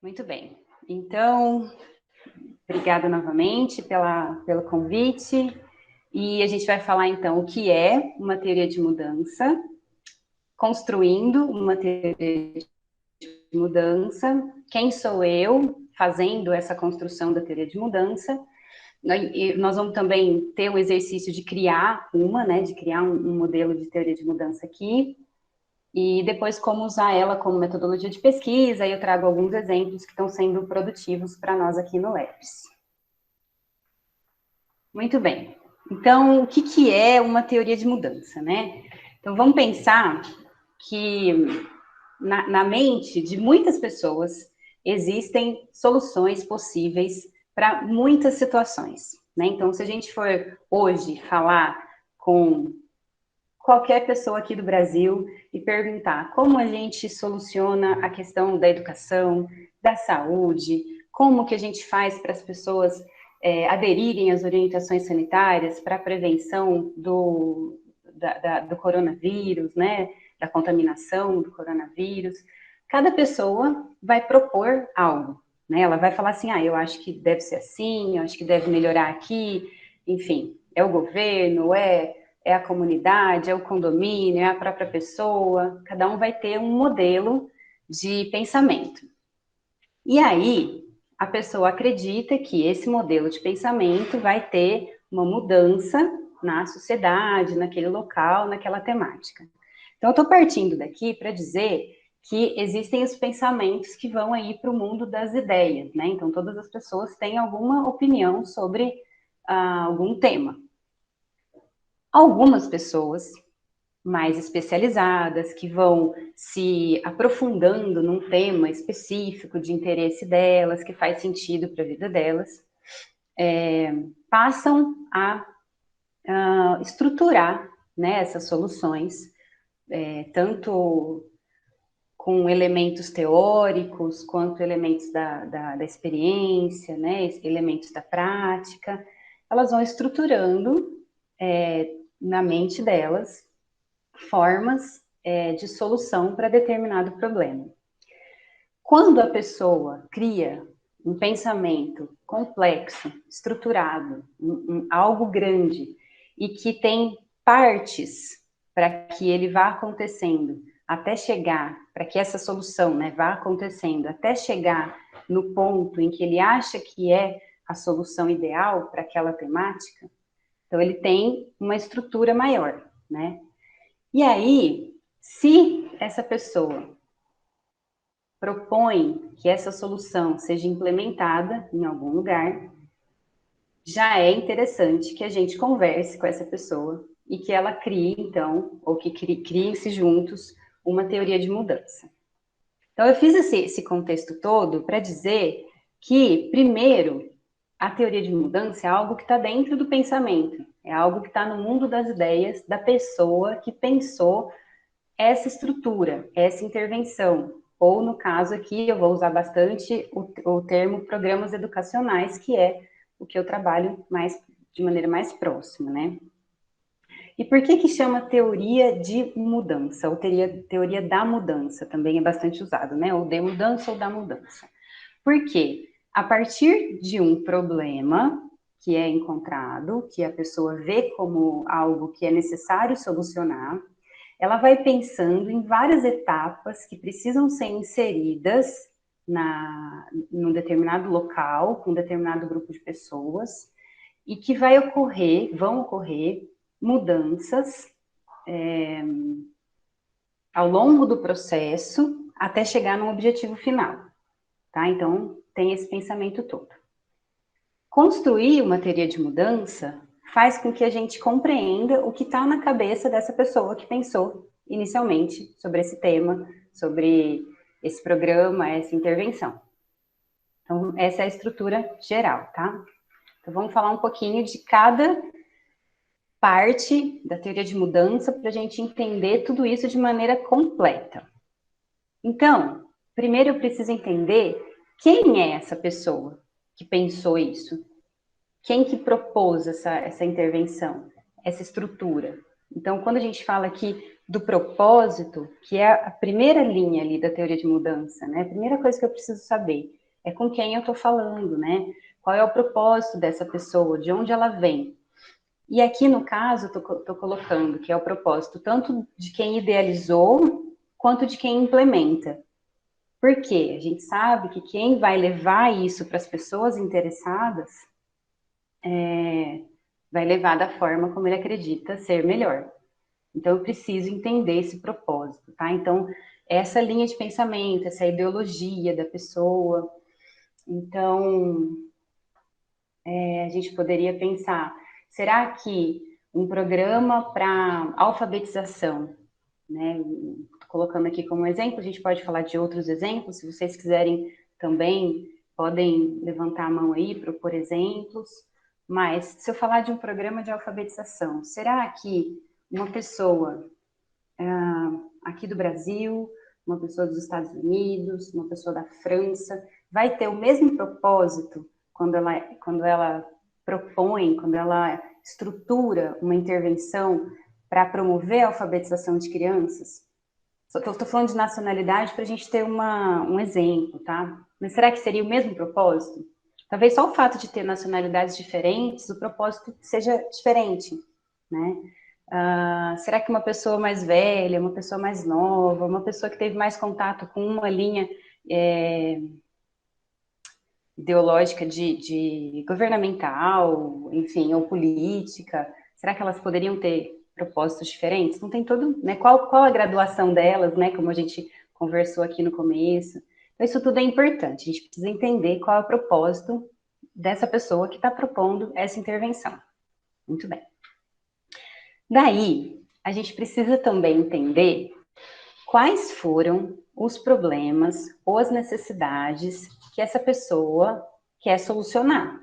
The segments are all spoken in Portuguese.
Muito bem. Então, obrigada novamente pelo convite. E a gente vai falar, então, o que é uma teoria de mudança, construindo uma teoria de mudança, quem sou eu fazendo essa construção da teoria de mudança. Nós vamos também ter o exercício de criar de criar um modelo de teoria de mudança aqui, e depois como usar ela como metodologia de pesquisa, e eu trago alguns exemplos que estão sendo produtivos para nós aqui no LEPS. Muito bem. Então, o que é uma teoria de mudança, né? Então, vamos pensar que na mente de muitas pessoas existem soluções possíveis para muitas situações, né? Então, se a gente for hoje falar com qualquer pessoa aqui do Brasil e perguntar como a gente soluciona a questão da educação, da saúde, como que a gente faz para as pessoas aderirem às orientações sanitárias para a prevenção do coronavírus, né, da contaminação do coronavírus, cada pessoa vai propor algo, né, ela vai falar assim, eu acho que deve ser assim, eu acho que deve melhorar aqui, enfim, é o governo, é a comunidade, é o condomínio, é a própria pessoa, cada um vai ter um modelo de pensamento. E aí, a pessoa acredita que esse modelo de pensamento vai ter uma mudança na sociedade, naquele local, naquela temática. Então, eu estou partindo daqui para dizer que existem os pensamentos que vão aí para o mundo das ideias, né? Então, todas as pessoas têm alguma opinião sobre algum tema. Algumas pessoas mais especializadas, que vão se aprofundando num tema específico de interesse delas, que faz sentido para a vida delas, passam a estruturar, né, essas soluções, tanto com elementos teóricos, quanto elementos da experiência, né, elementos da prática, elas vão estruturando na mente delas formas de solução para determinado problema. Quando a pessoa cria um pensamento complexo, estruturado, algo grande, e que tem partes para que ele vá acontecendo, até chegar, para que essa solução, né, vá acontecendo, até chegar no ponto em que ele acha que é a solução ideal para aquela temática, então ele tem uma estrutura maior, né? E aí, se essa pessoa propõe que essa solução seja implementada em algum lugar, já é interessante que a gente converse com essa pessoa e que ela crie, então, ou que criem-se juntos uma teoria de mudança. Então, eu fiz esse contexto todo para dizer que, primeiro, a teoria de mudança é algo que está dentro do pensamento, é algo que está no mundo das ideias da pessoa que pensou essa estrutura, essa intervenção, ou no caso aqui eu vou usar bastante o termo programas educacionais, que é o que eu trabalho de maneira mais próxima, né? E por que chama teoria de mudança, ou teoria da mudança, também é bastante usado, né? Ou de mudança ou da mudança. Porque a partir de um problema que é encontrado, que a pessoa vê como algo que é necessário solucionar, ela vai pensando em várias etapas que precisam ser inseridas num determinado local, com um determinado grupo de pessoas, e que vão ocorrer mudanças ao longo do processo até chegar no objetivo final, tá? Então, tem esse pensamento todo. Construir uma teoria de mudança faz com que a gente compreenda o que está na cabeça dessa pessoa que pensou inicialmente sobre esse tema, sobre esse programa, essa intervenção. Então, essa é a estrutura geral, tá? Então, vamos falar um pouquinho de cada parte da teoria de mudança para a gente entender tudo isso de maneira completa. Então, primeiro eu preciso entender quem é essa pessoa que pensou isso. Quem que propôs essa intervenção, essa estrutura? Então, quando a gente fala aqui do propósito, que é a primeira linha ali da teoria de mudança, né? A primeira coisa que eu preciso saber é com quem eu estou falando, né? Qual é o propósito dessa pessoa, de onde ela vem. E aqui, no caso, estou colocando que é o propósito tanto de quem idealizou, quanto de quem implementa. Por quê? A gente sabe que quem vai levar isso para as pessoas interessadas vai levar da forma como ele acredita ser melhor. Então, eu preciso entender esse propósito, tá? Então, essa linha de pensamento, essa ideologia da pessoa. Então, a gente poderia pensar, será que um programa para alfabetização, né? Tô colocando aqui como exemplo, a gente pode falar de outros exemplos, se vocês quiserem também, podem levantar a mão aí, propor exemplos, mas se eu falar de um programa de alfabetização, será que uma pessoa aqui do Brasil, uma pessoa dos Estados Unidos, uma pessoa da França, vai ter o mesmo propósito quando ela propõe, quando ela estrutura uma intervenção para promover a alfabetização de crianças? Estou falando de nacionalidade para a gente ter um exemplo, tá? Mas será que seria o mesmo propósito? Talvez só o fato de ter nacionalidades diferentes, o propósito seja diferente, né? Será que uma pessoa mais velha, uma pessoa mais nova, uma pessoa que teve mais contato com uma linha ideológica de governamental, enfim, ou política, será que elas poderiam ter propósitos diferentes? Não tem todo, né? Qual a graduação delas, né? Como a gente conversou aqui no começo. Então, isso tudo é importante. A gente precisa entender qual é o propósito dessa pessoa que está propondo essa intervenção. Muito bem. Daí, a gente precisa também entender quais foram os problemas ou as necessidades que essa pessoa quer solucionar,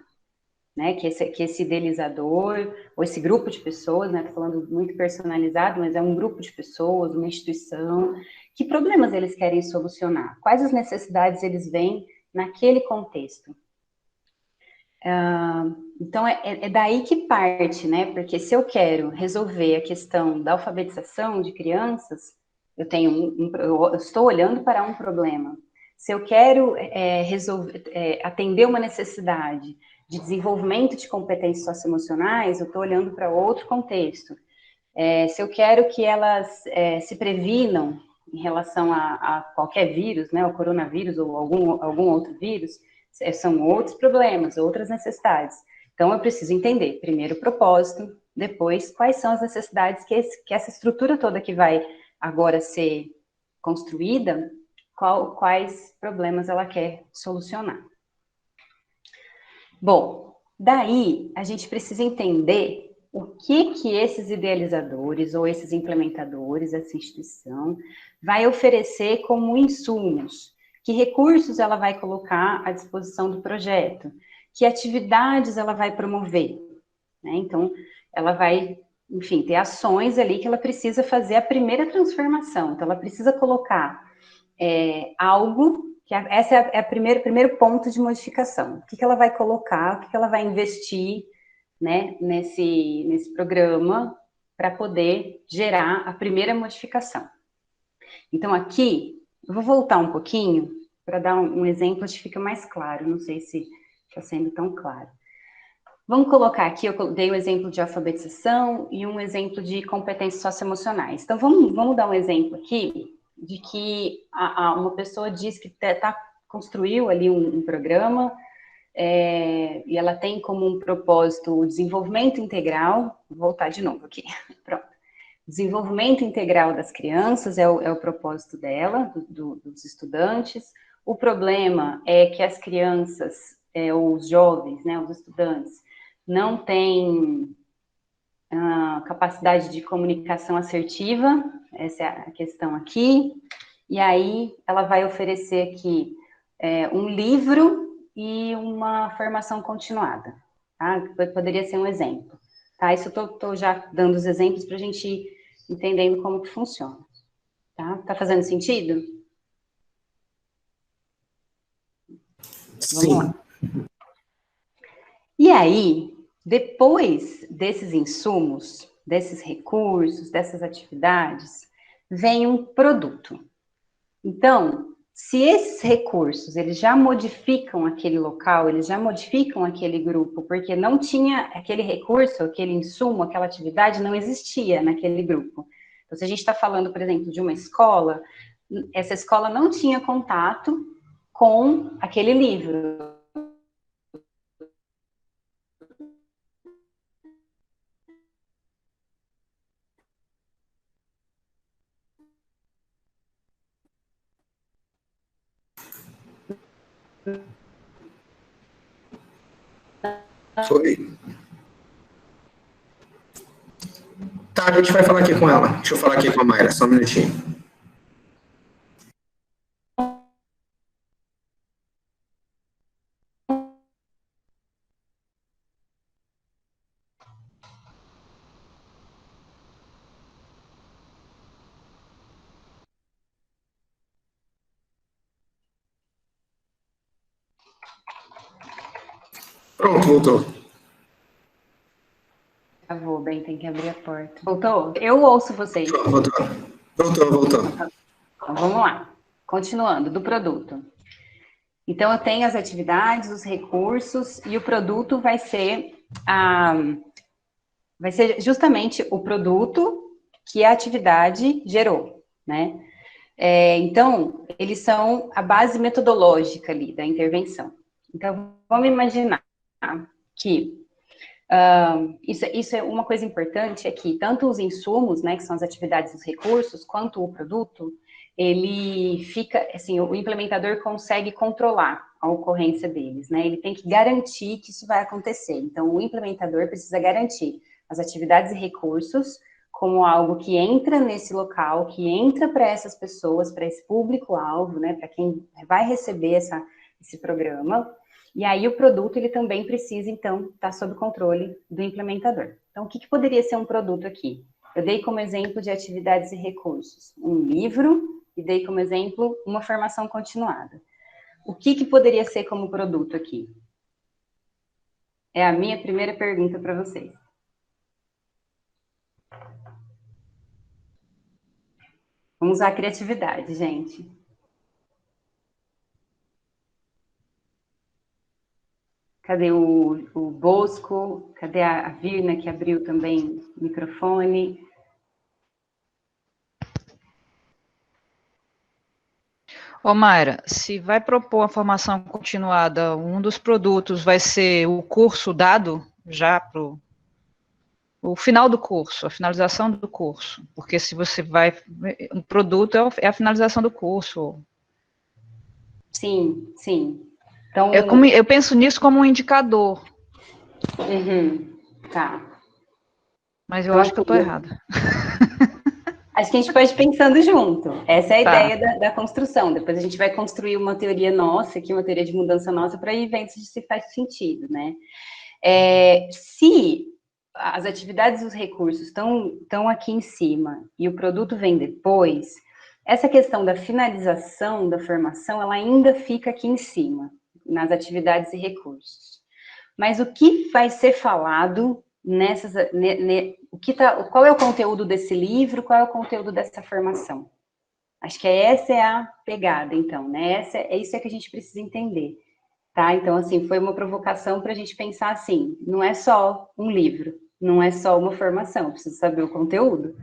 né? Que esse idealizador, ou esse grupo de pessoas, né? Estou falando muito personalizado, mas é um grupo de pessoas, uma instituição. Que problemas eles querem solucionar? Quais as necessidades eles veem naquele contexto? Então, é daí que parte, né? Porque se eu quero resolver a questão da alfabetização de crianças, eu estou olhando para um problema. Se eu quero atender uma necessidade de desenvolvimento de competências socioemocionais, eu estou olhando para outro contexto. Se eu quero que elas se previnam em relação a qualquer vírus, né, o coronavírus ou algum outro vírus, são outros problemas, outras necessidades. Então, eu preciso entender, primeiro, o propósito, depois, quais são as necessidades que essa estrutura toda que vai agora ser construída, quais problemas ela quer solucionar. Bom, daí a gente precisa entender o que esses idealizadores ou esses implementadores, essa instituição, vai oferecer como insumos, que recursos ela vai colocar à disposição do projeto, que atividades ela vai promover, né? Então, ela vai, enfim, ter ações ali que ela precisa fazer a primeira transformação. Então, ela precisa colocar algo, que essa é o primeiro ponto de modificação. O que ela vai colocar, o que ela vai investir, né, nesse programa para poder gerar a primeira modificação. Então, aqui, eu vou voltar um pouquinho para dar um exemplo, acho que fica mais claro, não sei se está sendo tão claro. Vamos colocar aqui, eu dei um exemplo de alfabetização e um exemplo de competências socioemocionais. Então, vamos dar um exemplo aqui de que uma pessoa diz que construiu ali um programa e ela tem como um propósito o desenvolvimento integral. Vou voltar de novo aqui, pronto. Desenvolvimento integral das crianças é o propósito dela, dos estudantes. O problema é que as crianças, os jovens, né, os estudantes, não têm capacidade de comunicação assertiva, essa é a questão aqui. E aí ela vai oferecer aqui um livro e uma formação continuada, tá? Poderia ser um exemplo, tá? Isso eu estou já dando os exemplos para a gente ir entendendo como que funciona, tá? Tá fazendo sentido? Vamos lá. E aí, depois desses insumos, desses recursos, dessas atividades, vem um produto. Então, se esses recursos, eles já modificam aquele local, eles já modificam aquele grupo, porque não tinha aquele recurso, aquele insumo, aquela atividade não existia naquele grupo. Então, se a gente está falando, por exemplo, de uma escola, essa escola não tinha contato com aquele livro. Foi. Tá, a gente vai falar aqui com ela. Deixa eu falar aqui com a Mayra, só um minutinho. Pronto, voltou. Travou, bem, tem que abrir a porta. Voltou? Eu ouço vocês. Voltou. Então, vamos lá. Continuando, do produto. Então, eu tenho as atividades, os recursos, e o produto vai ser justamente o produto que a atividade gerou, né? Então, eles são a base metodológica ali da intervenção. Então, vamos imaginar que isso é uma coisa importante, é que tanto os insumos, né, que são as atividades e os recursos, quanto o produto, ele fica, assim, o implementador consegue controlar a ocorrência deles, né? Ele tem que garantir que isso vai acontecer. Então, o implementador precisa garantir as atividades e recursos como algo que entra nesse local, que entra para essas pessoas, para esse público-alvo, né, para quem vai receber esse programa. E aí o produto, ele também precisa, então, estar sob controle do implementador. Então, o que poderia ser um produto aqui? Eu dei como exemplo de atividades e recursos um livro e dei como exemplo uma formação continuada. O que poderia ser como produto aqui? É a minha primeira pergunta para vocês. Vamos usar a criatividade, gente. Cadê o Bosco? Cadê a Virna, que abriu também o microfone? Ô, Mayra, se vai propor a formação continuada, um dos produtos vai ser o curso dado já para o final do curso, a finalização do curso, porque se você vai, o produto é a finalização do curso. Sim, sim. Então, eu penso nisso como um indicador. Tá. Mas eu acho que eu estou errada. Acho que a gente pode ir pensando junto. Essa é a ideia da construção. Depois a gente vai construir uma teoria nossa, aqui, uma teoria de mudança nossa, para ir vendo se faz sentido, né? Se as atividades e os recursos estão aqui em cima e o produto vem depois, essa questão da finalização da formação, ela ainda fica aqui em cima, nas atividades e recursos. Mas o que vai ser falado qual é o conteúdo desse livro, qual é o conteúdo dessa formação? Acho que essa é a pegada, então, né? Isso que a gente precisa entender, tá? Então, assim, foi uma provocação para a gente pensar assim, não é só um livro, não é só uma formação, precisa saber o conteúdo,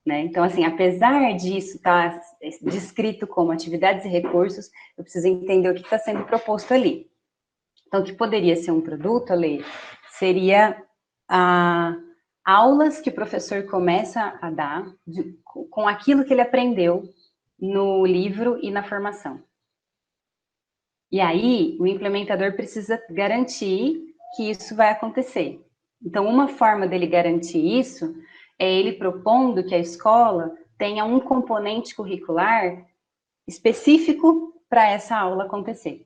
né? Então, assim, apesar disso estar descrito como atividades e recursos, eu preciso entender o que está sendo proposto ali. Então, o que poderia ser um produto, Ale, seria aulas que o professor começa a dar com aquilo que ele aprendeu no livro e na formação. E aí, o implementador precisa garantir que isso vai acontecer. Então, uma forma dele garantir isso é ele propondo que a escola tenha um componente curricular específico para essa aula acontecer.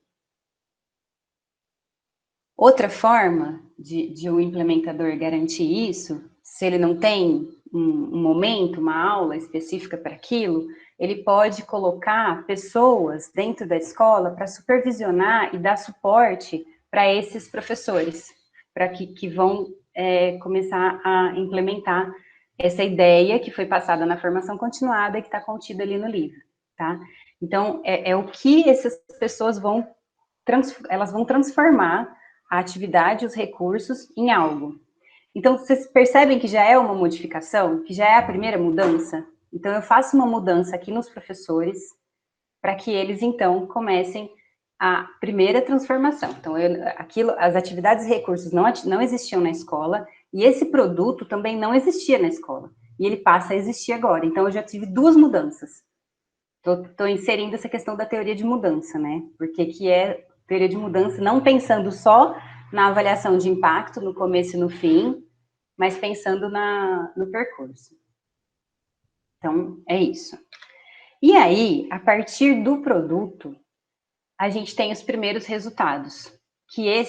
Outra forma de um implementador garantir isso, se ele não tem um momento, uma aula específica para aquilo, ele pode colocar pessoas dentro da escola para supervisionar e dar suporte para esses professores, para que vão começar a implementar essa ideia que foi passada na formação continuada e que está contida ali no livro, tá? Então, é o que essas pessoas elas vão transformar a atividade, os recursos, em algo. Então, vocês percebem que já é uma modificação, que já é a primeira mudança? Então, eu faço uma mudança aqui nos professores, para que eles, então, comecem a primeira transformação. Então, as atividades e recursos não existiam na escola, e esse produto também não existia na escola. E ele passa a existir agora. Então, eu já tive duas mudanças. Estou inserindo essa questão da teoria de mudança, né? Porque que é teoria de mudança, não pensando só na avaliação de impacto, no começo e no fim, mas pensando no percurso. Então, é isso. E aí, a partir do produto, a gente tem os primeiros resultados, que a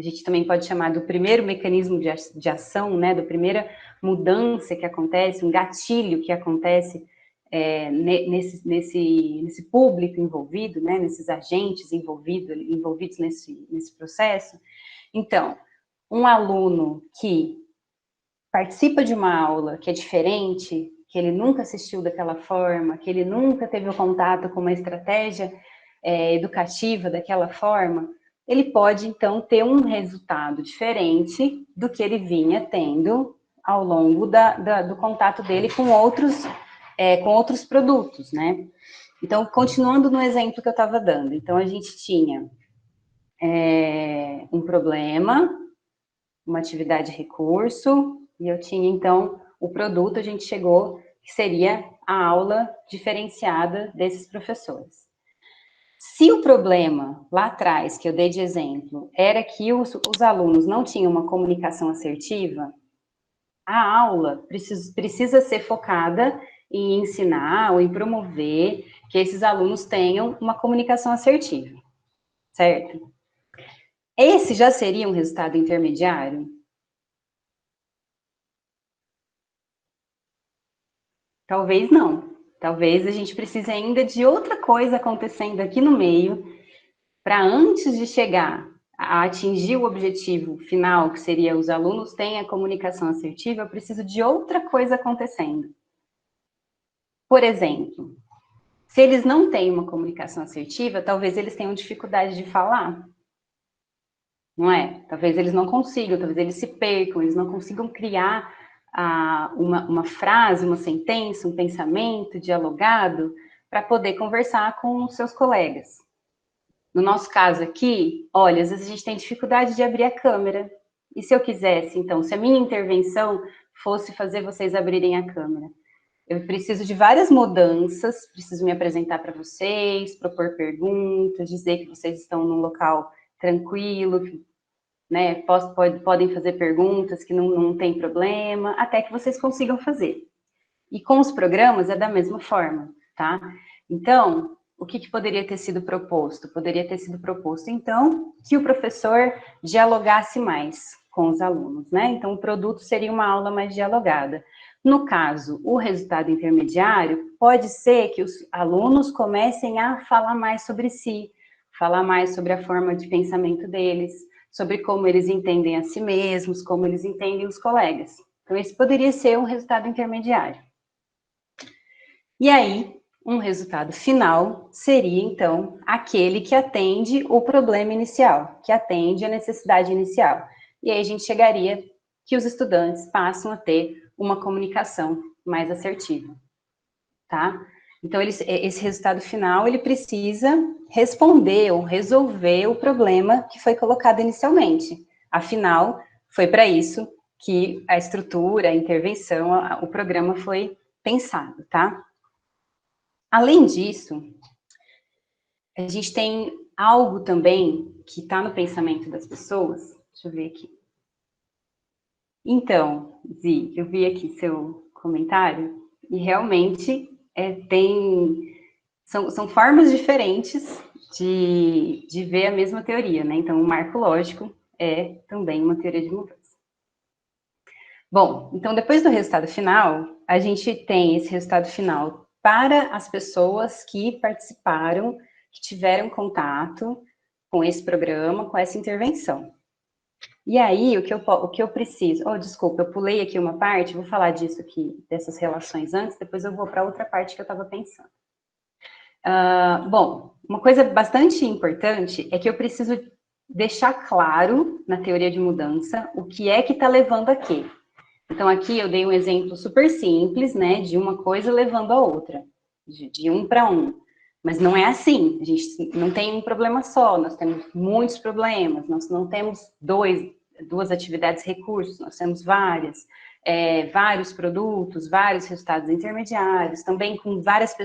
gente também pode chamar do primeiro mecanismo de ação, né, da primeira mudança que acontece, um gatilho que acontece nesse público envolvido, né, nesses agentes envolvidos nesse processo. Então, um aluno que participa de uma aula que é diferente, que ele nunca assistiu daquela forma, que ele nunca teve o contato com uma estratégia educativa daquela forma, ele pode, então, ter um resultado diferente do que ele vinha tendo ao longo do contato dele com outros produtos, né? Então, continuando no exemplo que eu estava dando. Então, a gente tinha um problema, uma atividade recurso, e eu tinha, então, o produto, a gente chegou, que seria a aula diferenciada desses professores. Se o problema, lá atrás, que eu dei de exemplo, era que os alunos não tinham uma comunicação assertiva, a aula precisa ser focada em ensinar ou em promover que esses alunos tenham uma comunicação assertiva, certo? Esse já seria um resultado intermediário? Talvez não. Talvez a gente precise ainda de outra coisa acontecendo aqui no meio, para antes de chegar a atingir o objetivo final, que seria os alunos terem a comunicação assertiva, eu preciso de outra coisa acontecendo. Por exemplo, se eles não têm uma comunicação assertiva, talvez eles tenham dificuldade de falar. Não é? Talvez eles não consigam, talvez eles se percam, eles não consigam criar uma frase, uma sentença, um pensamento dialogado para poder conversar com os seus colegas. No nosso caso aqui, olha, às vezes a gente tem dificuldade de abrir a câmera. E se eu quisesse, então, se a minha intervenção fosse fazer vocês abrirem a câmera? Eu preciso de várias mudanças, preciso me apresentar para vocês, propor perguntas, dizer que vocês estão num local tranquilo, né, podem fazer perguntas que não tem problema, até que vocês consigam fazer. E com os programas é da mesma forma, tá? Então, o que poderia ter sido proposto? Poderia ter sido proposto, então, que o professor dialogasse mais com os alunos, né? Então, o produto seria uma aula mais dialogada. No caso, o resultado intermediário pode ser que os alunos comecem a falar mais sobre si, falar mais sobre a forma de pensamento deles, sobre como eles entendem a si mesmos, como eles entendem os colegas. Então, esse poderia ser um resultado intermediário. E aí, um resultado final seria, então, aquele que atende o problema inicial, que atende a necessidade inicial. E aí a gente chegaria que os estudantes passam a ter uma comunicação mais assertiva, tá? Então, esse resultado final, ele precisa responder ou resolver o problema que foi colocado inicialmente. Afinal, foi para isso que a estrutura, a intervenção, o programa foi pensado, tá? Além disso, a gente tem algo também que está no pensamento das pessoas. Deixa eu ver aqui. Então, Zi, eu vi aqui seu comentário e realmente são formas diferentes de ver a mesma teoria, né? Então, o marco lógico é também uma teoria de mudança. Bom, então, depois do resultado final, a gente tem esse resultado final para as pessoas que participaram, que tiveram contato com esse programa, com essa intervenção. E aí, o que eu preciso... Oh, desculpa, eu pulei aqui uma parte, vou falar disso aqui, dessas relações antes, depois eu vou para outra parte que eu estava pensando. Bom, uma coisa bastante importante é que eu preciso deixar claro, na teoria de mudança, o que é que está levando a quê. Então, aqui eu dei um exemplo super simples, né, de uma coisa levando a outra, de um para um. Mas não é assim, a gente não tem um problema só, nós temos muitos problemas, nós não temos duas atividades recursos, nós temos vários produtos, vários resultados intermediários, também com vários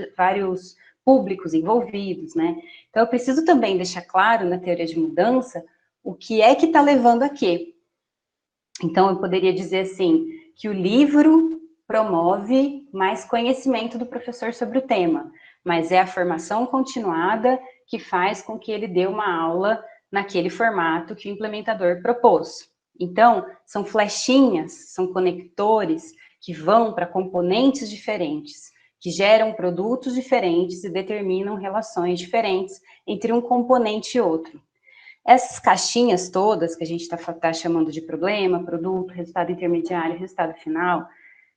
públicos envolvidos, né? Então, eu preciso também deixar claro na teoria de mudança o que é que está levando a quê. Então, eu poderia dizer assim, que o livro promove mais conhecimento do professor sobre o tema, mas é a formação continuada que faz com que ele dê uma aula naquele formato que o implementador propôs. Então, são flechinhas, são conectores que vão para componentes diferentes, que geram produtos diferentes e determinam relações diferentes entre um componente e outro. Essas caixinhas todas, que a gente está chamando de problema, produto, resultado intermediário, resultado final,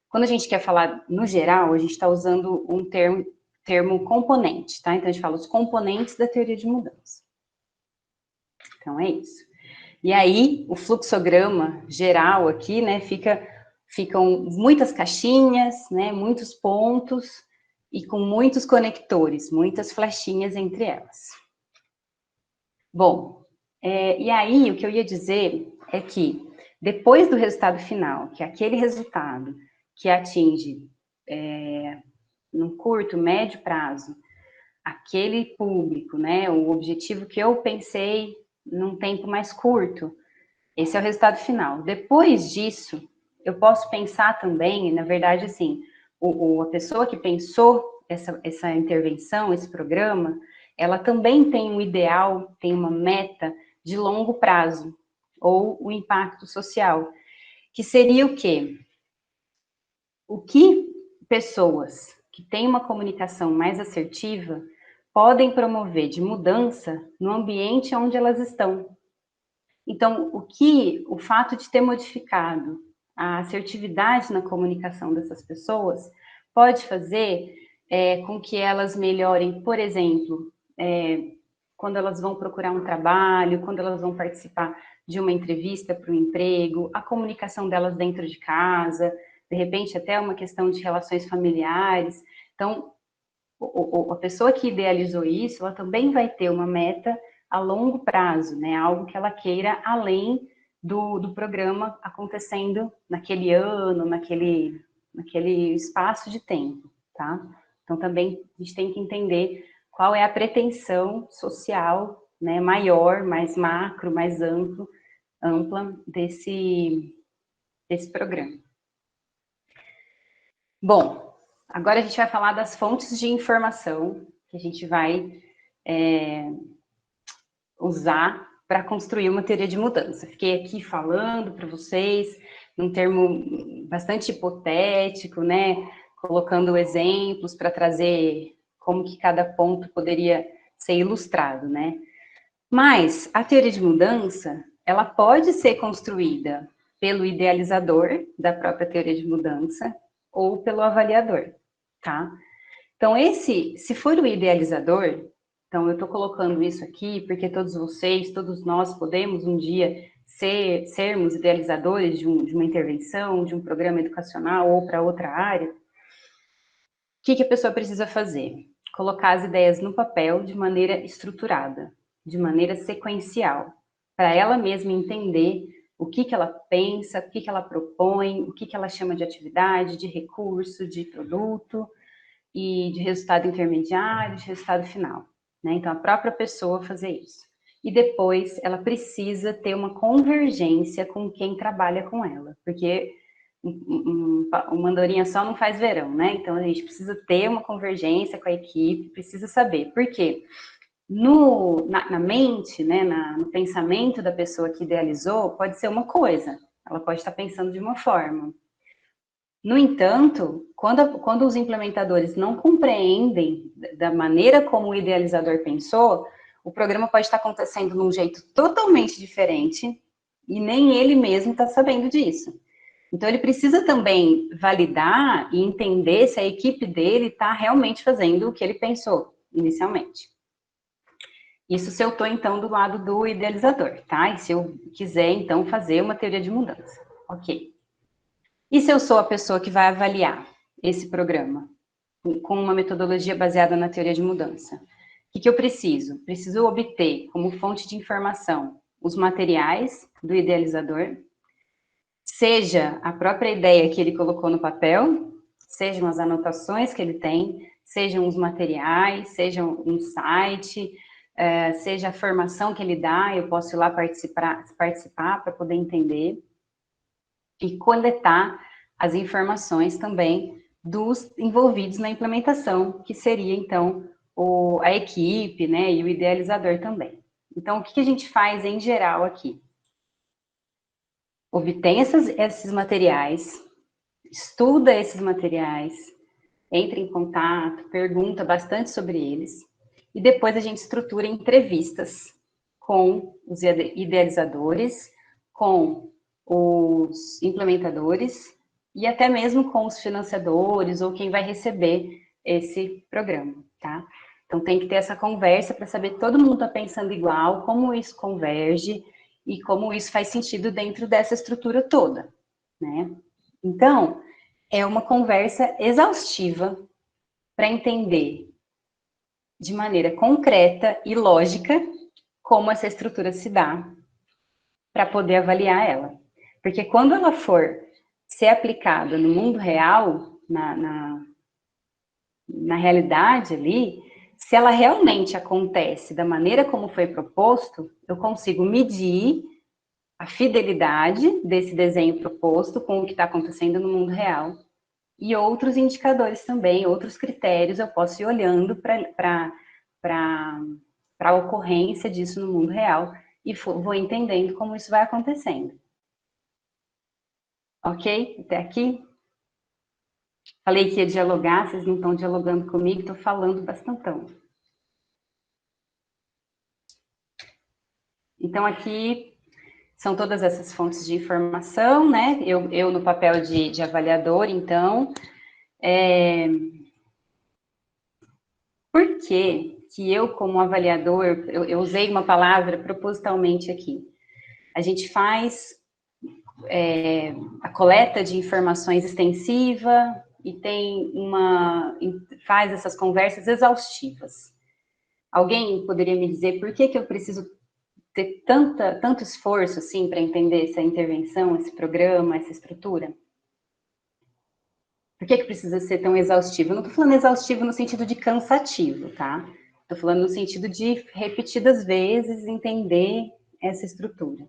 quando a gente quer falar no geral, a gente está usando um termo componente, tá? Então, a gente fala os componentes da teoria de mudança. Então, é isso. E aí, o fluxograma geral aqui, né, ficam muitas caixinhas, né, muitos pontos e com muitos conectores, muitas flechinhas entre elas. Bom, e aí o que eu ia dizer é que depois do resultado final, que é aquele resultado que atinge num curto, médio prazo, aquele público, né, o objetivo que eu pensei num tempo mais curto, esse é o resultado final. Depois disso, eu posso pensar também, na verdade, assim, a pessoa que pensou essa intervenção, esse programa, ela também tem um ideal, tem uma meta de longo prazo, ou o impacto social, que seria o quê? O que pessoas que têm uma comunicação mais assertiva podem promover de mudança no ambiente onde elas estão. Então, o fato de ter modificado a assertividade na comunicação dessas pessoas pode fazer com que elas melhorem, por exemplo, quando elas vão procurar um trabalho, quando elas vão participar de uma entrevista para um emprego, a comunicação delas dentro de casa, de repente até uma questão de relações familiares. Então, a pessoa que idealizou isso, ela também vai ter uma meta a longo prazo, né? Algo que ela queira além do programa acontecendo naquele ano, naquele espaço de tempo, tá? Então, também a gente tem que entender qual é a pretensão social, né, maior, mais macro, mais ampla desse programa. Bom, agora a gente vai falar das fontes de informação que a gente vai usar para construir uma teoria de mudança. Fiquei aqui falando para vocês num termo bastante hipotético, né? Colocando exemplos para trazer como que cada ponto poderia ser ilustrado, né? Mas a teoria de mudança, ela pode ser construída pelo idealizador da própria teoria de mudança ou pelo avaliador, tá? Então, se for o idealizador, então eu estou colocando isso aqui porque todos vocês, todos nós podemos um dia sermos idealizadores de uma intervenção, de um programa educacional ou para outra área. O que a pessoa precisa fazer? Colocar as ideias no papel de maneira estruturada, de maneira sequencial, para ela mesma entender o que ela pensa, o que ela propõe, o que ela chama de atividade, de recurso, de produto, e de resultado intermediário, de resultado final, né? Então, a própria pessoa fazer isso. E depois, ela precisa ter uma convergência com quem trabalha com ela, porque uma andorinha só não faz verão, né? Então, a gente precisa ter uma convergência com a equipe, precisa saber. Por quê? Na mente, né, no pensamento da pessoa que idealizou, pode ser uma coisa, ela pode estar pensando de uma forma. No entanto, quando os implementadores não compreendem da maneira como o idealizador pensou, o programa pode estar acontecendo de um jeito totalmente diferente e nem ele mesmo está sabendo disso. Então, ele precisa também validar e entender se a equipe dele está realmente fazendo o que ele pensou inicialmente. Isso se eu estou, então, do lado do idealizador, tá? E se eu quiser, então, fazer uma teoria de mudança. Ok. E se eu sou a pessoa que vai avaliar esse programa com uma metodologia baseada na teoria de mudança? O que eu preciso? Preciso obter como fonte de informação os materiais do idealizador, seja a própria ideia que ele colocou no papel, sejam as anotações que ele tem, sejam os materiais, seja um site, seja a formação que ele dá, eu posso ir lá participar para poder entender, e coletar as informações também dos envolvidos na implementação, que seria, então, a equipe, né, e o idealizador também. Então, o que a gente faz em geral aqui? Obtém esses materiais, estuda esses materiais, entra em contato, pergunta bastante sobre eles, e depois a gente estrutura entrevistas com os idealizadores, com os implementadores e até mesmo com os financiadores ou quem vai receber esse programa, tá? Então tem que ter essa conversa para saber todo mundo está pensando igual, como isso converge e como isso faz sentido dentro dessa estrutura toda, né? Então, é uma conversa exaustiva para entender de maneira concreta e lógica como essa estrutura se dá para poder avaliar ela. Porque quando ela for ser aplicada no mundo real, na realidade ali, se ela realmente acontece da maneira como foi proposto, eu consigo medir a fidelidade desse desenho proposto com o que está acontecendo no mundo real. E outros indicadores também, outros critérios, eu posso ir olhando para a ocorrência disso no mundo real e vou entendendo como isso vai acontecendo. Ok? Até aqui? Falei que ia dialogar, vocês não estão dialogando comigo, estou falando bastantão. Então, aqui são todas essas fontes de informação, né? Eu no papel de avaliador, então. Por que eu, como avaliador, eu usei uma palavra propositalmente aqui? A gente faz a coleta de informações extensiva e faz essas conversas exaustivas. Alguém poderia me dizer por que eu preciso ter tanto esforço assim para entender essa intervenção, esse programa, essa estrutura? Por que precisa ser tão exaustivo? Eu não estou falando exaustivo no sentido de cansativo, tá? Estou falando no sentido de repetidas vezes entender essa estrutura.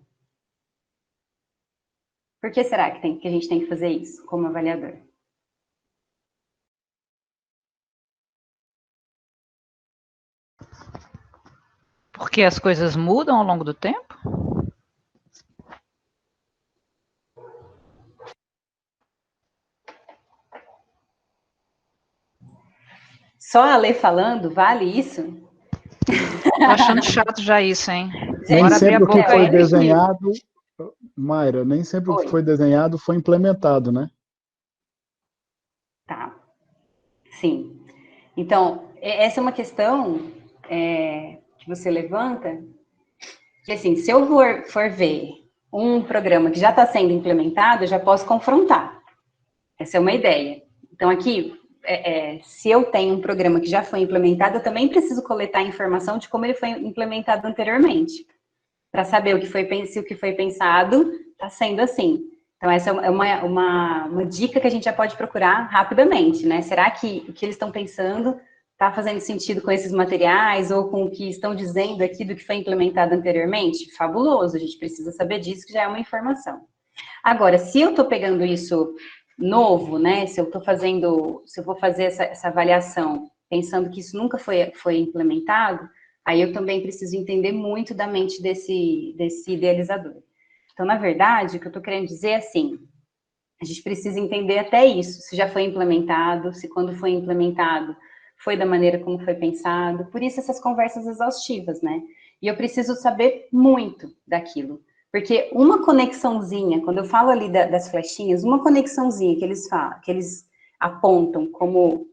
Por que será que a gente tem que fazer isso como avaliador? Porque as coisas mudam ao longo do tempo? Só a Lê falando, vale isso? Tô achando chato já isso, hein? Nem Bora abrir a sempre o que boca foi aí. desenhado, Mayra, nem sempre o Oi. que foi desenhado foi implementado, né? Tá. Sim. Então, essa é uma questão que você levanta, que assim, se eu for ver um programa que já está sendo implementado, eu já posso confrontar. Essa é uma ideia. Então, aqui, se eu tenho um programa que já foi implementado, eu também preciso coletar a informação de como ele foi implementado anteriormente, para saber se o que foi pensado está sendo assim. Então, essa é uma dica que a gente já pode procurar rapidamente, né? Será que o que eles estão pensando está fazendo sentido com esses materiais ou com o que estão dizendo aqui do que foi implementado anteriormente? Fabuloso, a gente precisa saber disso, que já é uma informação. Agora, se eu estou pegando isso novo, né? Se eu vou fazer essa avaliação pensando que isso nunca foi implementado, aí eu também preciso entender muito da mente desse idealizador. Então, na verdade, o que eu estou querendo dizer é assim, a gente precisa entender até isso, se já foi implementado, se quando foi implementado foi da maneira como foi pensado, por isso essas conversas exaustivas, né? E eu preciso saber muito daquilo, Porque uma conexãozinha, quando eu falo ali das flechinhas, uma conexãozinha que eles apontam como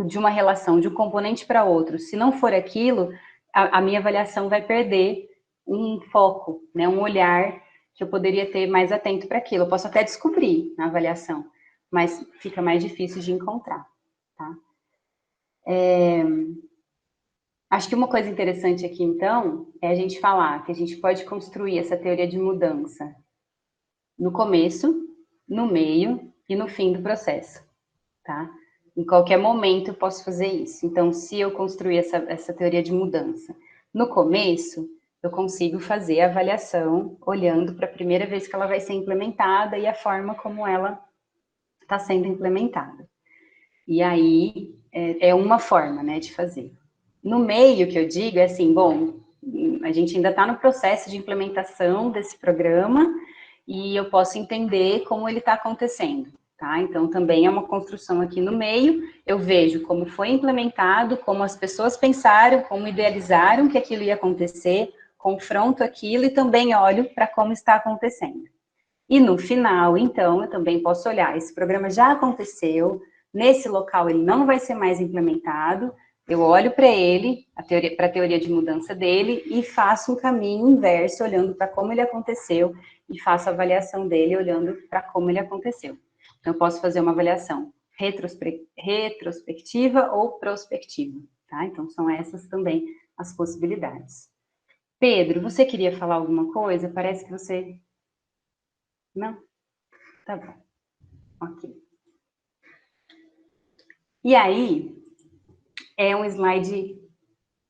de uma relação de um componente para outro, se não for aquilo, a minha avaliação vai perder um foco, né, um olhar que eu poderia ter mais atento para aquilo. Eu posso até descobrir na avaliação, mas fica mais difícil de encontrar, tá? Acho que uma coisa interessante aqui, então, é a gente falar que a gente pode construir essa teoria de mudança no começo, no meio e no fim do processo, tá? Em qualquer momento eu posso fazer isso. Então, se eu construir essa teoria de mudança no começo, eu consigo fazer a avaliação olhando para a primeira vez que ela vai ser implementada e a forma como ela está sendo implementada. E aí, é uma forma, né, de fazer. No meio, que eu digo, é assim, bom, a gente ainda está no processo de implementação desse programa e eu posso entender como ele está acontecendo, tá? Então, também é uma construção aqui no meio, eu vejo como foi implementado, como as pessoas pensaram, como idealizaram que aquilo ia acontecer, confronto aquilo e também olho para como está acontecendo. E no final, então, eu também posso olhar, esse programa já aconteceu, nesse local ele não vai ser mais implementado, eu olho para ele, para a teoria de mudança dele, e faço um caminho inverso, olhando para como ele aconteceu, e faço a avaliação dele, olhando para como ele aconteceu. Então, eu posso fazer uma avaliação retrospectiva ou prospectiva, tá? Então, são essas também as possibilidades. Pedro, você queria falar alguma coisa? Parece que você... Não? Tá bom. Ok. E aí, é um slide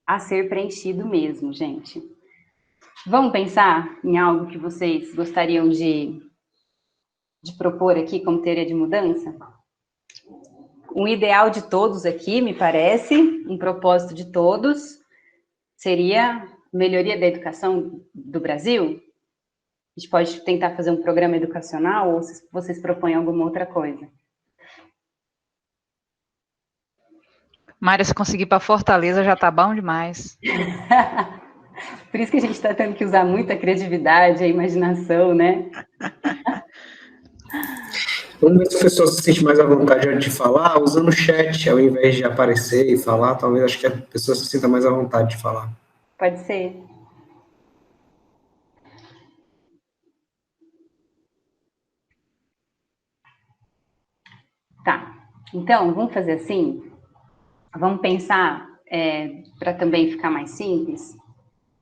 a ser preenchido mesmo, gente. Vamos pensar em algo que vocês gostariam de propor aqui como teoria de mudança? Um ideal de todos aqui, me parece, um propósito de todos, seria melhoria da educação do Brasil? A gente pode tentar fazer um programa educacional ou vocês propõem alguma outra coisa? Mayra, se conseguir para Fortaleza já tá bom demais. Por isso que a gente está tendo que usar muita criatividade, a imaginação, né? Vamos ver se a pessoa se sente mais à vontade de falar, usando o chat, ao invés de aparecer e falar, talvez acho que a pessoa se sinta mais à vontade de falar. Pode ser. Tá. Então, vamos fazer assim? Vamos pensar, para também ficar mais simples,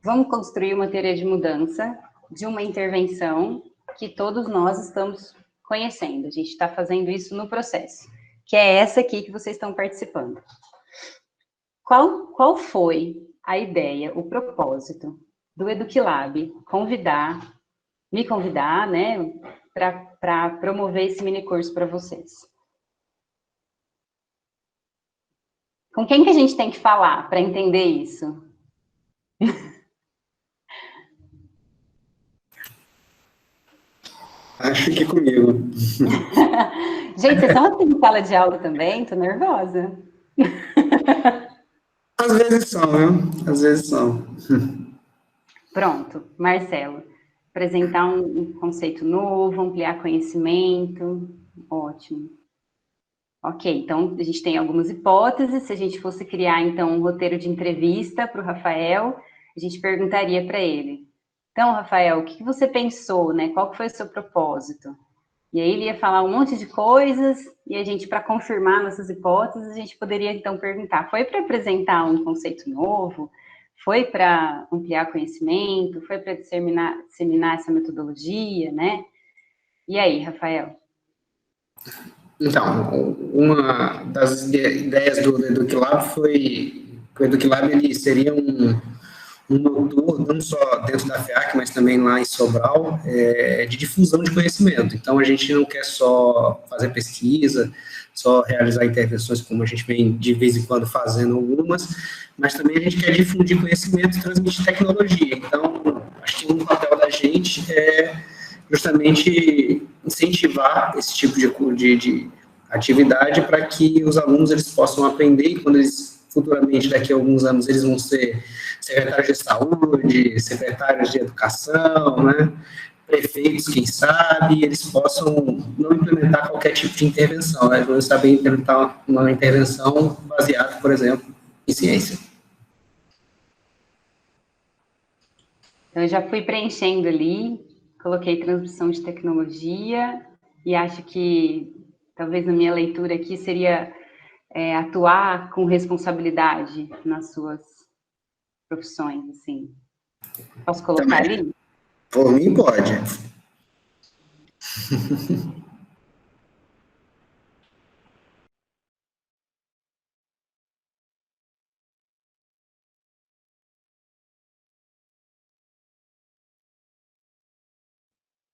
vamos construir uma teoria de mudança de uma intervenção que todos nós estamos conhecendo. A gente está fazendo isso no processo, que é essa aqui que vocês estão participando. Qual foi a ideia, o propósito do EduquiLab me convidar, né, para promover esse minicurso para vocês? Com quem que a gente tem que falar para entender isso? Acho que comigo. Gente, vocês são assim em sala de aula também? Tô nervosa. Às vezes são, viu? Às vezes são. Pronto, Marcelo. Apresentar um conceito novo, ampliar conhecimento. Ótimo. Ok, então a gente tem algumas hipóteses. Se a gente fosse criar, então, um roteiro de entrevista para o Rafael, a gente perguntaria para ele. Então, Rafael, o que você pensou, né? Qual foi o seu propósito? E aí ele ia falar um monte de coisas, e a gente, para confirmar nossas hipóteses, a gente poderia, então, perguntar, foi para apresentar um conceito novo? Foi para ampliar conhecimento? Foi para disseminar essa metodologia, né? E aí, Rafael? Então, uma das ideias do EduquiLab foi que o EduquiLab ele seria um motor, não só dentro da FEAC, mas também lá em Sobral, de difusão de conhecimento. Então, a gente não quer só fazer pesquisa, só realizar intervenções, como a gente vem de vez em quando fazendo algumas, mas também a gente quer difundir conhecimento e transmitir tecnologia. Então, acho que um papel da gente é justamente incentivar esse tipo de atividade para que os alunos eles possam aprender, e quando eles futuramente, daqui a alguns anos, eles vão ser secretários de saúde, secretários de educação, né? Prefeitos, quem sabe, eles possam não implementar qualquer tipo de intervenção, né? Eles vão saber implementar uma intervenção baseada, por exemplo, em ciência. Então, eu já fui preenchendo ali, coloquei transmissão de tecnologia, e acho que talvez a minha leitura aqui seria atuar com responsabilidade nas suas profissões, assim. Posso colocar Também. ali? Por mim, pode.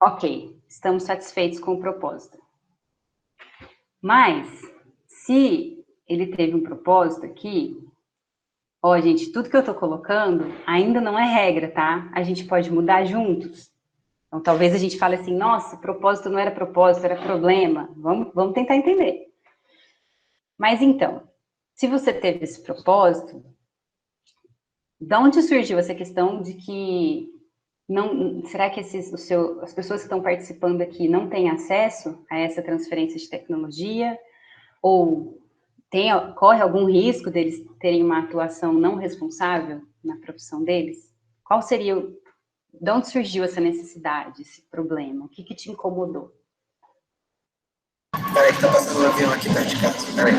Ok, estamos satisfeitos com o propósito. Mas, se ele teve um propósito aqui, ó, gente, tudo que eu estou colocando ainda não é regra, tá? A gente pode mudar juntos. Então, talvez a gente fale assim, nossa, propósito não era propósito, era problema. Vamos tentar entender. Mas, então, se você teve esse propósito, de onde surgiu essa questão de que será que as pessoas que estão participando aqui não têm acesso a essa transferência de tecnologia? Ou corre algum risco deles terem uma atuação não responsável na profissão deles? Qual seria, de onde surgiu essa necessidade, esse problema? O que te incomodou? Peraí, que tá passando um avião aqui perto de casa, peraí.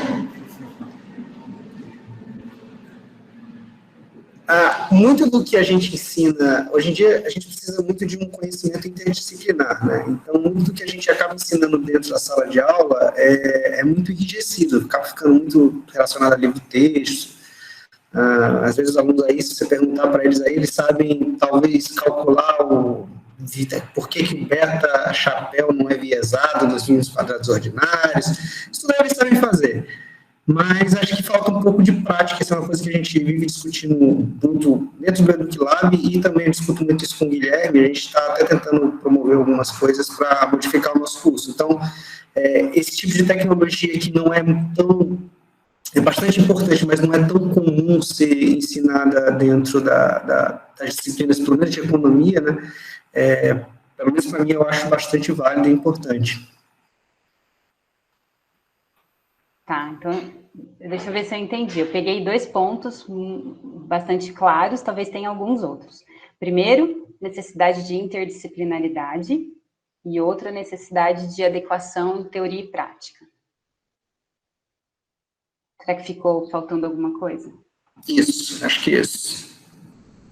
Muito do que a gente ensina, hoje em dia, a gente precisa muito de um conhecimento interdisciplinar, né? Então, muito do que a gente acaba ensinando dentro da sala de aula é muito enrijecido, acaba ficando muito relacionado a livro-texto. Às vezes, os alunos aí, se você perguntar para eles aí, eles sabem, talvez, calcular por que o beta-chapéu não é viesado nos mínimos quadrados ordinários. Isso daí eles sabem fazer. Mas acho que falta um pouco de prática, essa é uma coisa que a gente vive discutindo muito dentro do EducLab e também eu discuto muito isso com o Guilherme, a gente está até tentando promover algumas coisas para modificar o nosso curso. Então, esse tipo de tecnologia que não é tão... é bastante importante, mas não é tão comum ser ensinada dentro das disciplinas, pelo menos de economia, né? Pelo menos para mim, eu acho bastante válido e importante. Tá, então, deixa eu ver se eu entendi. Eu peguei 2 pontos bastante claros, talvez tenha alguns outros. Primeiro, necessidade de interdisciplinaridade, e outra, necessidade de adequação em teoria e prática. Será que ficou faltando alguma coisa? Isso, acho que é isso.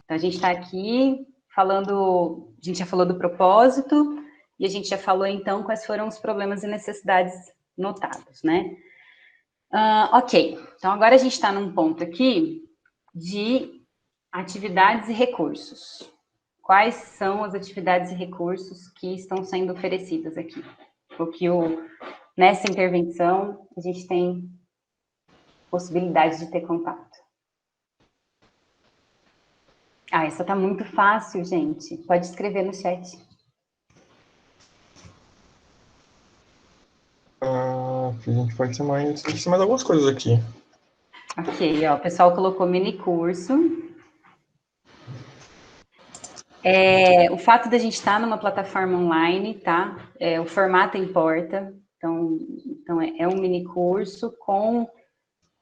Então, a gente está aqui falando, a gente já falou do propósito, e a gente já falou, então, quais foram os problemas e necessidades notados, né? Ok, então agora a gente está num ponto aqui de atividades e recursos. Quais são as atividades e recursos que estão sendo oferecidas aqui? Porque nessa intervenção a gente tem possibilidade de ter contato. Essa tá muito fácil, gente. Pode escrever no chat. A gente pode ser mais algumas coisas aqui. Ok, ó, o pessoal colocou mini curso. O fato da gente estar numa plataforma online, tá? O formato importa. Então é um mini curso com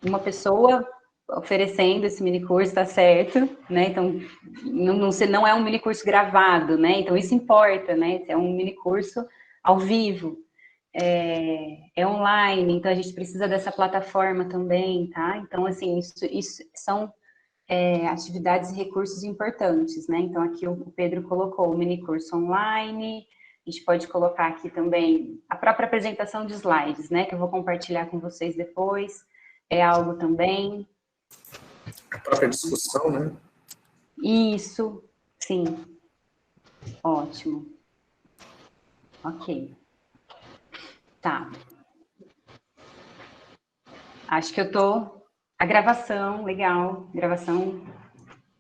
uma pessoa oferecendo esse mini curso, tá certo, né? Então não é um mini curso gravado, né? Então isso importa, né? É um mini curso ao vivo. Online, então a gente precisa dessa plataforma também, tá? Então, assim, isso são atividades e recursos importantes, né? Então, aqui o Pedro colocou o mini curso online, a gente pode colocar aqui também a própria apresentação de slides, né? Que eu vou compartilhar com vocês depois, é algo também. A própria discussão, né? Isso, sim. Ótimo. Ok. Tá. Acho que a gravação, legal. Gravação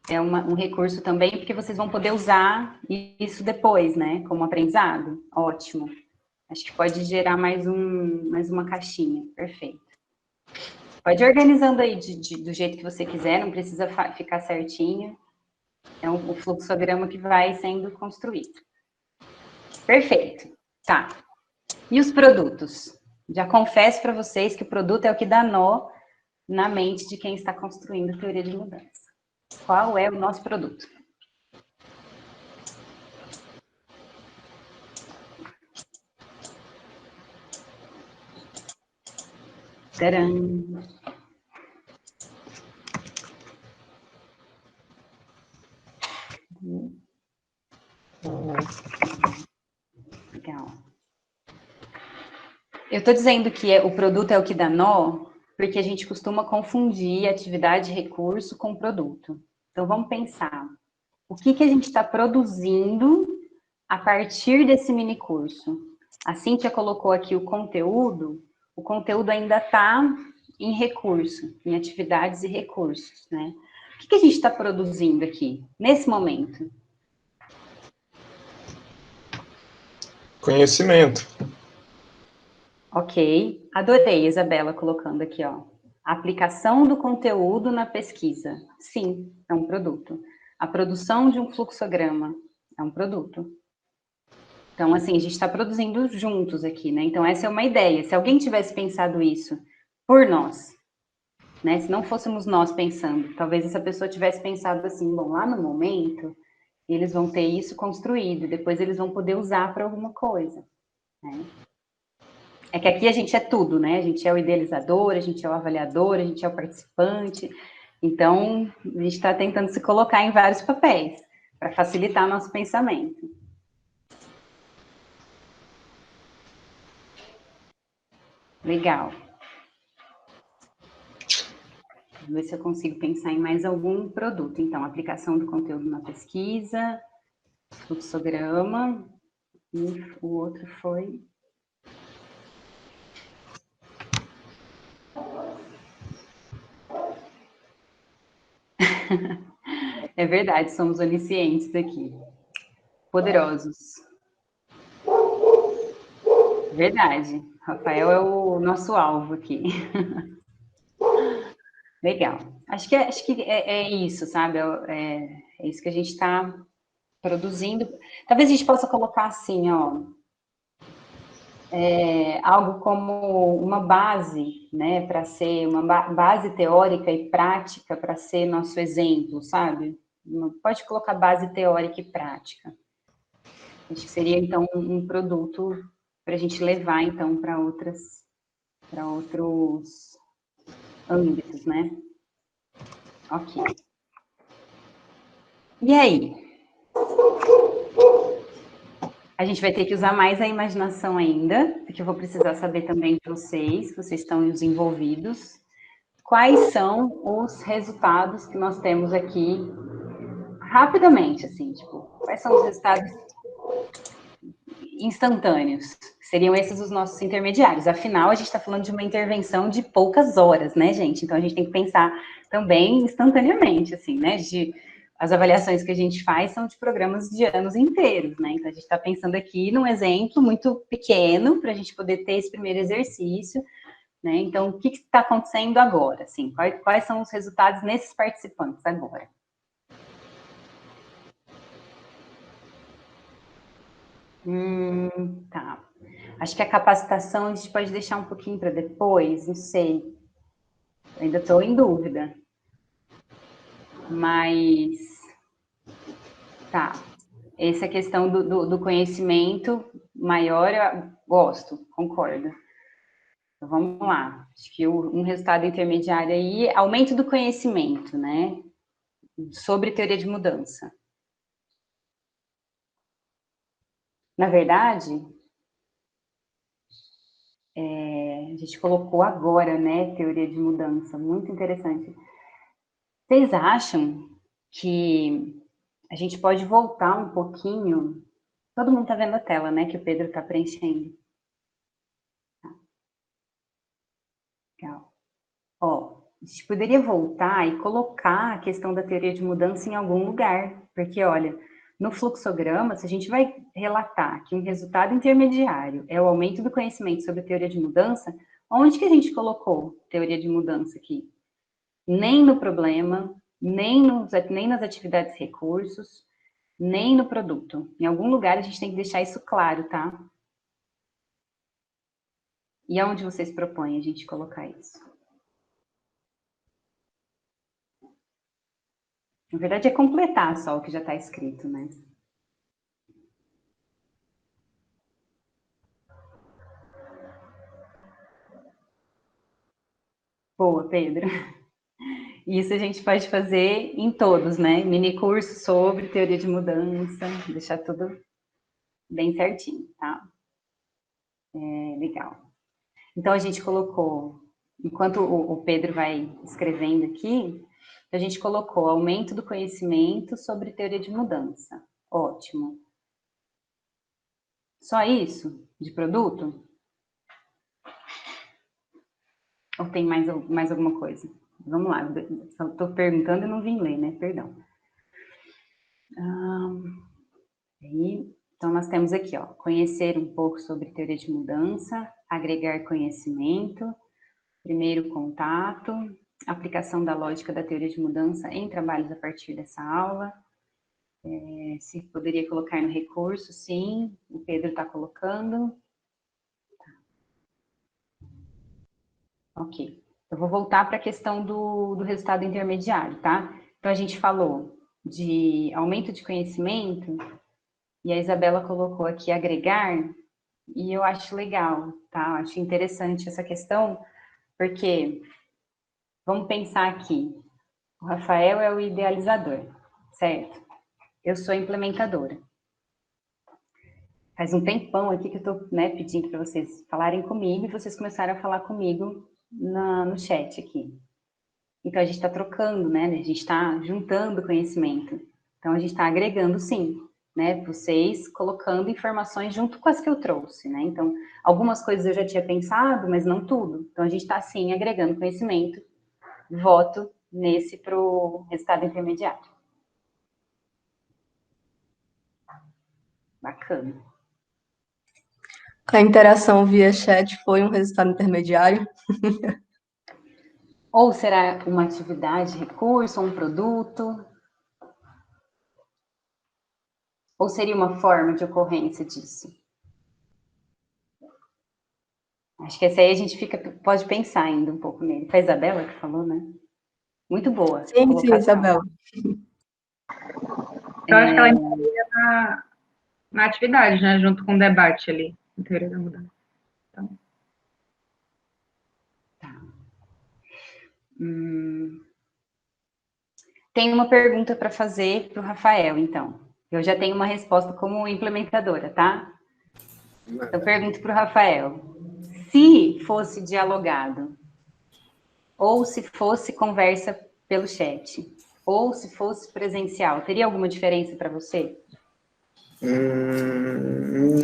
é um recurso também, porque vocês vão poder usar isso depois, né? Como aprendizado. Ótimo. Acho que pode gerar mais uma caixinha. Perfeito. Pode ir organizando aí do jeito que você quiser, não precisa ficar certinho. É o fluxograma que vai sendo construído. Perfeito. Tá. E os produtos? Já confesso para vocês que o produto é o que dá nó na mente de quem está construindo a teoria de mudança. Qual é o nosso produto? Tcharam! Legal. Eu estou dizendo que o produto é o que dá nó, porque a gente costuma confundir atividade e recurso com produto. Então, vamos pensar. O que a gente está produzindo a partir desse mini curso? A Cíntia colocou aqui o conteúdo ainda está em recurso, em atividades e recursos, né? O que a gente está produzindo aqui, nesse momento? Conhecimento. Ok, adorei, Isabela, colocando aqui, ó. A aplicação do conteúdo na pesquisa. Sim, é um produto. A produção de um fluxograma é um produto. Então, assim, a gente está produzindo juntos aqui, né? Então, essa é uma ideia. Se alguém tivesse pensado isso por nós, né? Se não fôssemos nós pensando, talvez essa pessoa tivesse pensado assim, bom, lá no momento, eles vão ter isso construído, depois eles vão poder usar para alguma coisa, né? É que aqui a gente é tudo, né? A gente é o idealizador, a gente é o avaliador, a gente é o participante. Então, a gente está tentando se colocar em vários papéis para facilitar nosso pensamento. Legal. Vamos ver se eu consigo pensar em mais algum produto. Então, aplicação do conteúdo na pesquisa, fluxograma, e o outro foi... É verdade, somos oniscientes aqui. Poderosos. Verdade. Rafael é o nosso alvo aqui. Legal. Acho que é isso, sabe? É isso que a gente está produzindo. Talvez a gente possa colocar assim, ó, algo como uma base, né, para ser uma base teórica e prática para ser nosso exemplo, sabe? Pode colocar base teórica e prática. Acho que seria, então, um produto para a gente levar, então, para outros âmbitos, né? Ok. E aí? A gente vai ter que usar mais a imaginação ainda, porque eu vou precisar saber também de vocês, que vocês estão os envolvidos, quais são os resultados que nós temos aqui, rapidamente, assim, tipo, quais são os resultados instantâneos? Seriam esses os nossos intermediários. Afinal, a gente está falando de uma intervenção de poucas horas, né, gente? Então, a gente tem que pensar também instantaneamente, assim, né? As avaliações que a gente faz são de programas de anos inteiros, né? Então, a gente está pensando aqui num exemplo muito pequeno para a gente poder ter esse primeiro exercício, né? Então, o que está acontecendo agora? Assim, quais são os resultados nesses participantes agora? Tá. Acho que a capacitação a gente pode deixar um pouquinho para depois, não sei. Ainda estou em dúvida. Mas, tá. Essa questão do conhecimento maior, eu gosto, concordo. Então, vamos lá. Acho que um resultado intermediário aí, aumento do conhecimento, né? Sobre teoria de mudança. Na verdade, a gente colocou agora, né, teoria de mudança, muito interessante. Vocês acham que a gente pode voltar um pouquinho? Todo mundo está vendo a tela, né, que o Pedro está preenchendo. Legal. Ó, a gente poderia voltar e colocar a questão da teoria de mudança em algum lugar, porque, olha, no fluxograma, se a gente vai relatar que um resultado intermediário é o aumento do conhecimento sobre a teoria de mudança, Onde que a gente colocou teoria de mudança aqui? Nem no problema, nem nas atividades e recursos, nem no produto. Em algum lugar a gente tem que deixar isso claro, tá? E aonde vocês propõem a gente colocar isso? Na verdade, é completar só o que já está escrito, né? Boa, Pedro. Isso a gente pode fazer em todos, né? Mini curso sobre teoria de mudança, deixar tudo bem certinho, tá? Legal. Então, a gente colocou, enquanto o Pedro vai escrevendo aqui, a gente colocou aumento do conhecimento sobre teoria de mudança. Ótimo. Só isso? De produto? Ou tem mais alguma coisa? Vamos lá, estou perguntando e não vim ler, né? Perdão. Então, nós temos aqui, ó, conhecer um pouco sobre teoria de mudança, agregar conhecimento, primeiro contato, aplicação da lógica da teoria de mudança em trabalhos a partir dessa aula. Se poderia colocar no recurso, sim, o Pedro está colocando. Ok. Eu vou voltar para a questão do resultado intermediário, tá? Então, a gente falou de aumento de conhecimento, e a Isabela colocou aqui agregar, e eu acho legal, tá? Acho interessante essa questão, porque vamos pensar aqui, o Rafael é o idealizador, certo? Eu sou a implementadora. Faz um tempão aqui que eu estou, né, pedindo para vocês falarem comigo, e vocês começaram a falar comigo no chat aqui. Então, a gente está trocando, né? A gente está juntando conhecimento. Então, a gente está agregando, sim, né? Vocês colocando informações junto com as que eu trouxe, né? Então, algumas coisas eu já tinha pensado, mas não tudo. Então, a gente está, sim, agregando conhecimento. Voto nesse para o resultado intermediário. Bacana. A interação via chat foi um resultado intermediário? Ou será uma atividade, recurso, ou um produto? Ou seria uma forma de ocorrência disso? Acho que essa aí a gente pode pensar ainda um pouco nele. Foi a Isabela que falou, né? Muito boa. Sim, Isabela. Eu acho que ela entraria na atividade, né? Junto com o debate ali, em teoria da mudança. Então. Tá. Tem uma pergunta para fazer para o Rafael, então. Eu já tenho uma resposta como implementadora, tá? Então, pergunto para o Rafael. Se fosse dialogado, ou se fosse conversa pelo chat, ou se fosse presencial, teria alguma diferença para você?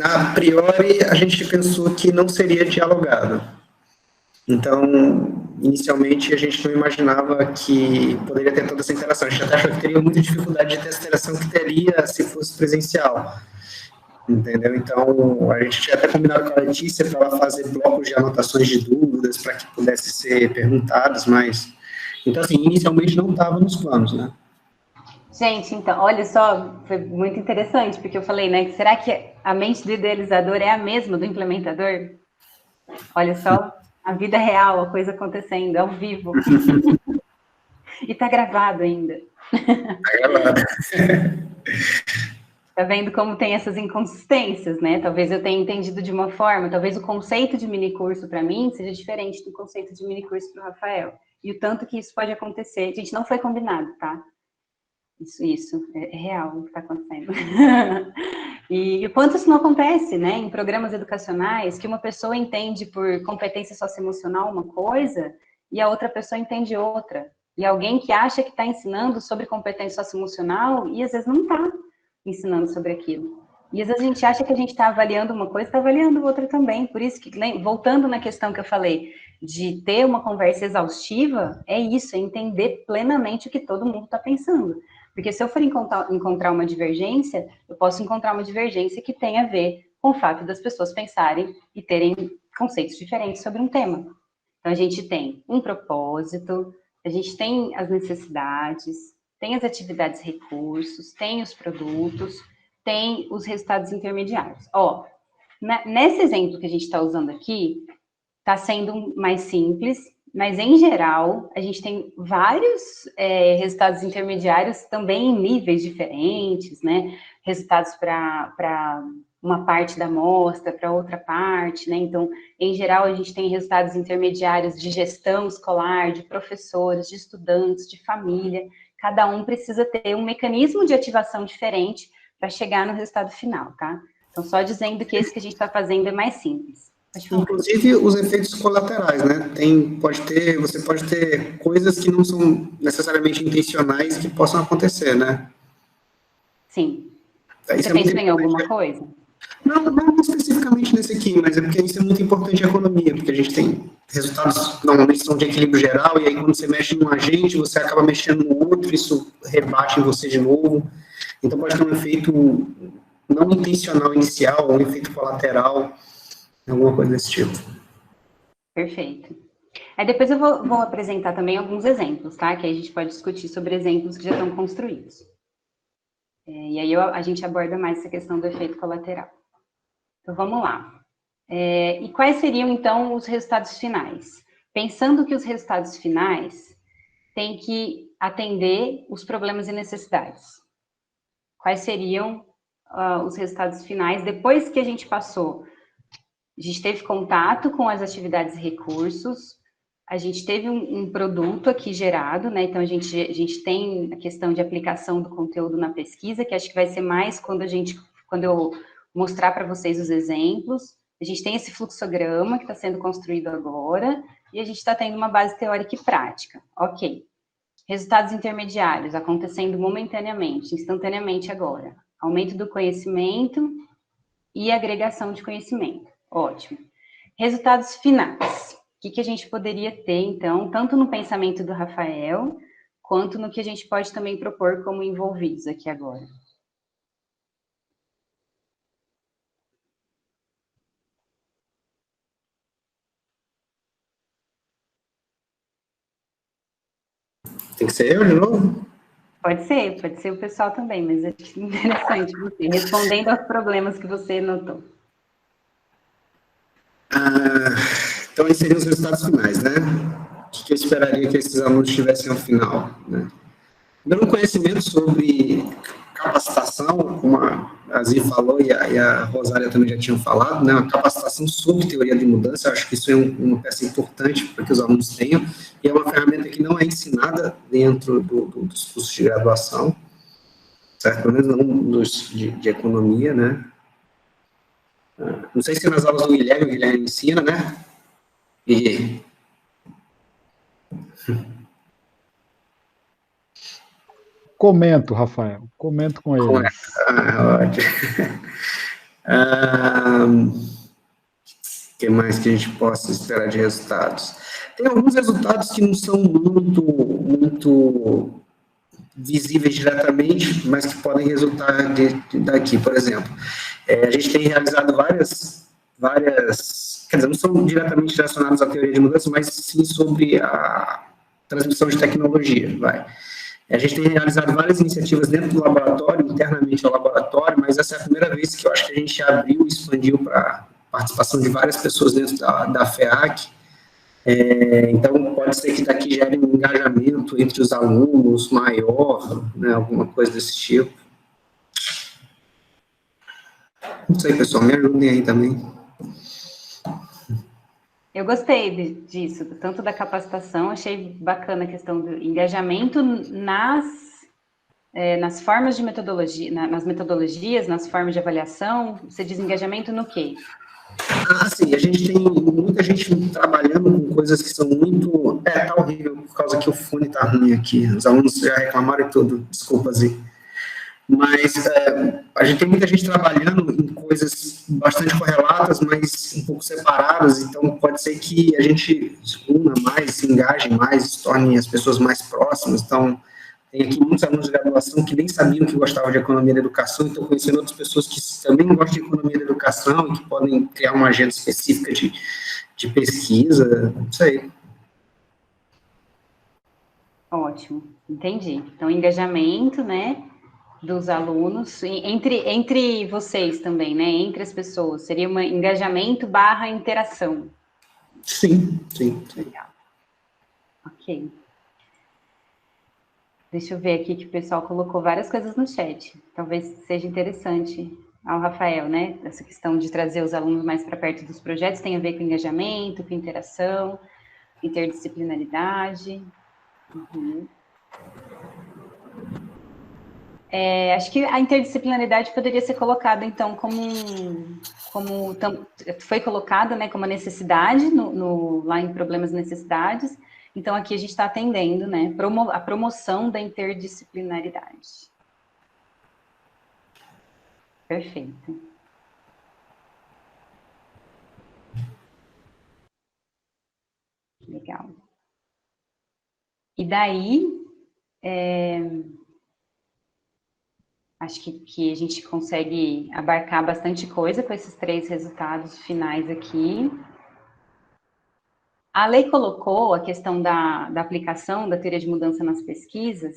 A priori, a gente pensou que não seria dialogado. Então, inicialmente, a gente não imaginava que poderia ter toda essa interação. A gente até achou que teria muita dificuldade de ter essa interação que teria se fosse presencial. Entendeu? Então, a gente tinha até combinado com a Letícia para ela fazer blocos de anotações de dúvidas para que pudesse ser perguntadas, mas... Então, assim, inicialmente não estava nos planos, né? Gente, então, olha só, foi muito interessante, porque eu falei, né, será que a mente do idealizador é a mesma do implementador? Olha só, a vida real, a coisa acontecendo, ao vivo. E tá gravado ainda. Tá gravado. Tá vendo como tem essas inconsistências, né? Talvez eu tenha entendido de uma forma, talvez o conceito de minicurso para mim seja diferente do conceito de minicurso para o Rafael. E o tanto que isso pode acontecer. Gente, não foi combinado, tá? Isso é real o que está acontecendo. E o quanto isso não acontece, né? Em programas educacionais, que uma pessoa entende por competência socioemocional uma coisa e a outra pessoa entende outra. E alguém que acha que está ensinando sobre competência socioemocional e às vezes não está ensinando sobre aquilo. E às vezes a gente acha que a gente está avaliando uma coisa, está avaliando outra também. Por isso que, voltando na questão que eu falei, de ter uma conversa exaustiva, é isso, é entender plenamente o que todo mundo está pensando. Porque se eu for encontrar uma divergência, eu posso encontrar uma divergência que tenha a ver com o fato das pessoas pensarem e terem conceitos diferentes sobre um tema. Então, a gente tem um propósito, a gente tem as necessidades, tem as atividades e recursos, tem os produtos, tem os resultados intermediários. Ó, nesse exemplo que a gente está usando aqui, está sendo mais simples, mas, em geral, a gente tem vários resultados intermediários também em níveis diferentes, né? Resultados para uma parte da amostra, para outra parte, né? Então, em geral, a gente tem resultados intermediários de gestão escolar, de professores, de estudantes, de família. Cada um precisa ter um mecanismo de ativação diferente para chegar no resultado final, tá? Então, só dizendo que esse que a gente está fazendo é mais simples. Inclusive os efeitos colaterais, né? Você pode ter coisas que não são necessariamente intencionais que possam acontecer, né? Sim. Isso Você pensou em alguma coisa? Não especificamente nesse aqui, mas é porque isso é muito importante em economia, porque a gente tem resultados, normalmente são de equilíbrio geral, e aí quando você mexe em um agente, você acaba mexendo no outro, isso rebate em você de novo. Então pode ter um efeito não intencional inicial, ou um efeito colateral, alguma coisa desse tipo. Perfeito. Aí depois eu vou apresentar também alguns exemplos, tá? Que aí a gente pode discutir sobre exemplos que já estão construídos. E aí a gente aborda mais essa questão do efeito colateral. Então, vamos lá. E quais seriam, então, os resultados finais? Pensando que os resultados finais têm que atender os problemas e necessidades. Quais seriam os resultados finais depois que a gente passou? A gente teve contato com as atividades e recursos, a gente teve um produto aqui gerado, né? Então, a gente tem a questão de aplicação do conteúdo na pesquisa, que acho que vai ser mais quando eu mostrar para vocês os exemplos. A gente tem esse fluxograma que está sendo construído agora, e a gente está tendo uma base teórica e prática. Ok. Resultados intermediários acontecendo momentaneamente, instantaneamente agora. Aumento do conhecimento e agregação de conhecimento. Ótimo. Resultados finais. O que a gente poderia ter, então, tanto no pensamento do Rafael, quanto no que a gente pode também propor como envolvidos aqui agora? Tem que ser eu de novo? Pode ser o pessoal também, mas é interessante você, respondendo aos problemas que você notou. Então, esses seriam os resultados finais, né? O que eu esperaria que esses alunos tivessem ao final, né? Dando conhecimento sobre capacitação, como a Zi falou e a Rosália também já tinham falado, né? A capacitação sobre teoria de mudança, eu acho que isso é uma peça importante para que os alunos tenham, e é uma ferramenta que não é ensinada dentro dos cursos de graduação, certo? Pelo menos não dos de economia, né? Não sei se nas aulas do Guilherme, o Guilherme ensina, né? E... Comento, Rafael. Comento com eles. Ótimo. O que mais que a gente possa esperar de resultados? Tem alguns resultados que não são muito visíveis diretamente, mas que podem resultar daqui, por exemplo. A gente tem realizado várias, quer dizer, não são diretamente relacionadas à teoria de mudança, mas sim sobre a transmissão de tecnologia, A gente tem realizado várias iniciativas dentro do laboratório, internamente ao laboratório, mas essa é a primeira vez que eu acho que a gente abriu e expandiu para participação de várias pessoas dentro da FEAC. Então, pode ser que daqui gere um engajamento entre os alunos maior, né, alguma coisa desse tipo. Não sei, pessoal, me ajudem aí também. Eu gostei disso, tanto da capacitação, achei bacana a questão do engajamento nas formas de metodologia, nas metodologias, nas formas de avaliação. Você diz engajamento no quê? Sim, a gente tem muita gente trabalhando com coisas que são muito... tá horrível, por causa que o fone tá ruim aqui, os alunos já reclamaram e tudo, desculpa, Zi. Mas a gente tem muita gente trabalhando em coisas bastante correlatas, mas um pouco separadas, então pode ser que a gente se una mais, se engaje mais, se torne as pessoas mais próximas. Então, tem aqui muitos alunos de graduação que nem sabiam que gostavam de economia da educação, então conhecendo outras pessoas que também gostam de economia da educação e que podem criar uma agenda específica de pesquisa, não sei. Ótimo, entendi. Então, engajamento, né, dos alunos, entre vocês também, né, entre as pessoas, seria um engajamento barra interação. Sim. Legal. Ok. Deixa eu ver aqui que o pessoal colocou várias coisas no chat. Talvez seja interessante ao Rafael, né? Essa questão de trazer os alunos mais para perto dos projetos tem a ver com engajamento, com interação, interdisciplinaridade. Uhum. Acho que a interdisciplinaridade poderia ser colocada, então, foi colocada, né, como uma necessidade lá em Problemas e Necessidades. Então, aqui a gente está atendendo, né, a promoção da interdisciplinaridade. Perfeito. Legal. E daí, acho que a gente consegue abarcar bastante coisa com esses 3 resultados finais aqui. A lei colocou a questão da aplicação da teoria de mudança nas pesquisas,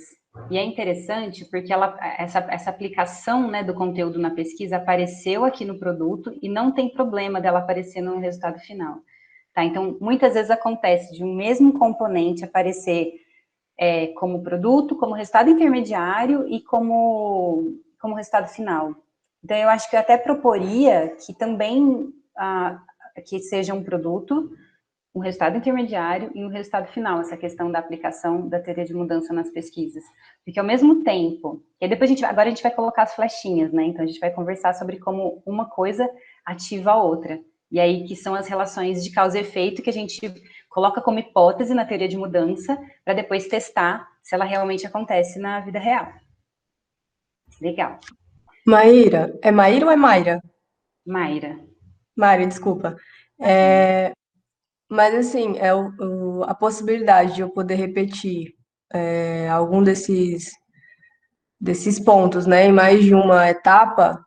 e é interessante porque essa aplicação, né, do conteúdo na pesquisa apareceu aqui no produto e não tem problema dela aparecer no resultado final. Tá? Então, muitas vezes acontece de um mesmo componente aparecer como produto, como resultado intermediário e como resultado final. Então, eu acho que eu até proporia que também que seja um produto, um resultado intermediário e um resultado final, essa questão da aplicação da teoria de mudança nas pesquisas. Porque ao mesmo tempo, e depois agora a gente vai colocar as flechinhas, né? Então a gente vai conversar sobre como uma coisa ativa a outra. E aí que são as relações de causa e efeito que a gente coloca como hipótese na teoria de mudança para depois testar se ela realmente acontece na vida real. Legal. Maíra, é Maíra ou é Mayra? Mayra. Mayra, desculpa. Mas, assim, a possibilidade de eu poder repetir algum desses pontos, né, em mais de uma etapa,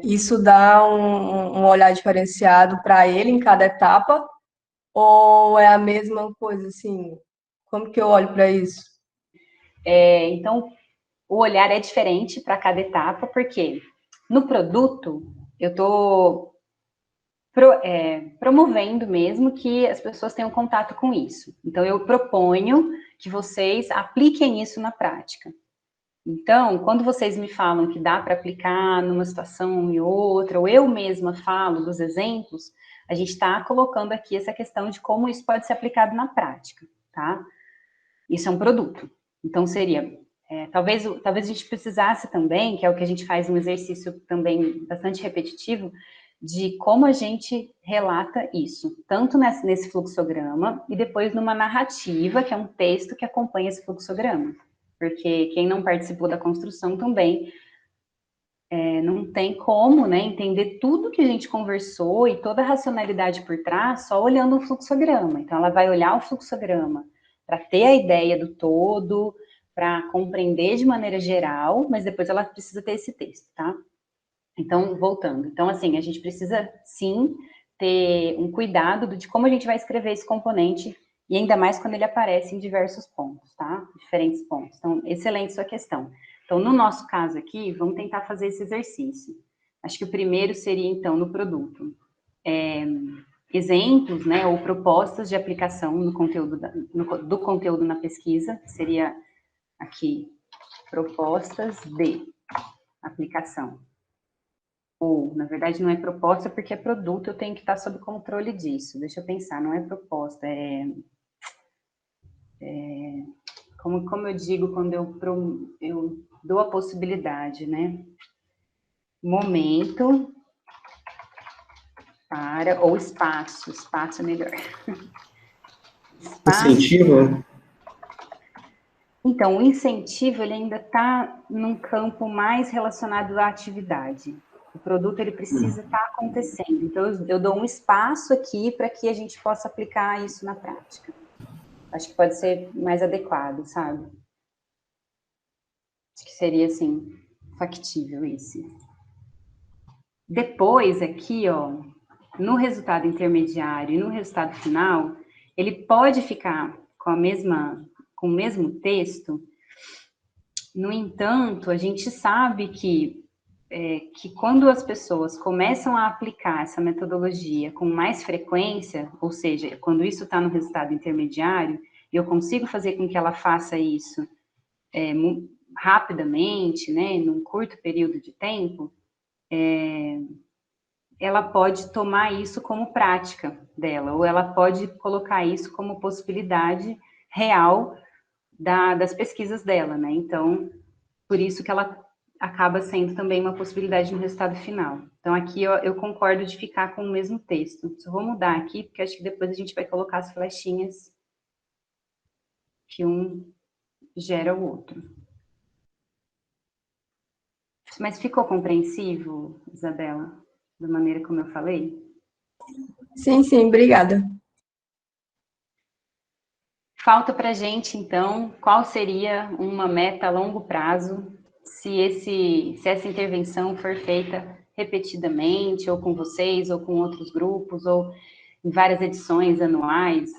isso dá um olhar diferenciado para ele em cada etapa, ou é a mesma coisa, assim? Como que eu olho para isso? Então, o olhar é diferente para cada etapa, porque no produto eu estou promovendo mesmo que as pessoas tenham contato com isso. Então, eu proponho que vocês apliquem isso na prática. Então, quando vocês me falam que dá para aplicar numa situação e outra, ou eu mesma falo dos exemplos, a gente está colocando aqui essa questão de como isso pode ser aplicado na prática, tá? Isso é um produto. Então, seria... talvez a gente precisasse também, que é o que a gente faz um exercício também bastante repetitivo, de como a gente relata isso, tanto nesse fluxograma e depois numa narrativa, que é um texto que acompanha esse fluxograma. Porque quem não participou da construção também não tem como, né, entender tudo que a gente conversou e toda a racionalidade por trás só olhando um fluxograma. Então, ela vai olhar o fluxograma para ter a ideia do todo, para compreender de maneira geral, mas depois ela precisa ter esse texto, tá? Então, voltando. Então, assim, a gente precisa, sim, ter um cuidado de como a gente vai escrever esse componente, e ainda mais quando ele aparece em diversos pontos, tá? Diferentes pontos. Então, excelente sua questão. Então, no nosso caso aqui, vamos tentar fazer esse exercício. Acho que o primeiro seria, então, no produto. Exemplos, né, ou propostas de aplicação no conteúdo do conteúdo na pesquisa, seria aqui, propostas de aplicação. Ou, na verdade, não é proposta porque é produto, eu tenho que estar sob controle disso. Deixa eu pensar, não é proposta, como eu digo quando eu dou a possibilidade, né? Momento para, ou espaço é melhor. Espaço. Incentivo? Então, o incentivo, ele ainda está num campo mais relacionado à atividade. O produto, ele precisa estar acontecendo. Então, eu dou um espaço aqui para que a gente possa aplicar isso na prática. Acho que pode ser mais adequado, sabe? Acho que seria, assim, factível esse. Depois, aqui, ó, no resultado intermediário e no resultado final, ele pode ficar com o mesmo texto. No entanto, a gente sabe que quando as pessoas começam a aplicar essa metodologia com mais frequência, ou seja, quando isso está no resultado intermediário, e eu consigo fazer com que ela faça isso rapidamente, né, num curto período de tempo, ela pode tomar isso como prática dela, ou ela pode colocar isso como possibilidade real das pesquisas dela, né? Então, por isso que ela acaba sendo também uma possibilidade no resultado final. Então, aqui eu concordo de ficar com o mesmo texto. Só vou mudar aqui, porque acho que depois a gente vai colocar as flechinhas que um gera o outro. Mas ficou compreensivo, Isabela, da maneira como eu falei? Sim, sim, obrigada. Falta para a gente, então, qual seria uma meta a longo prazo se essa intervenção for feita repetidamente, ou com vocês, ou com outros grupos, ou em várias edições anuais,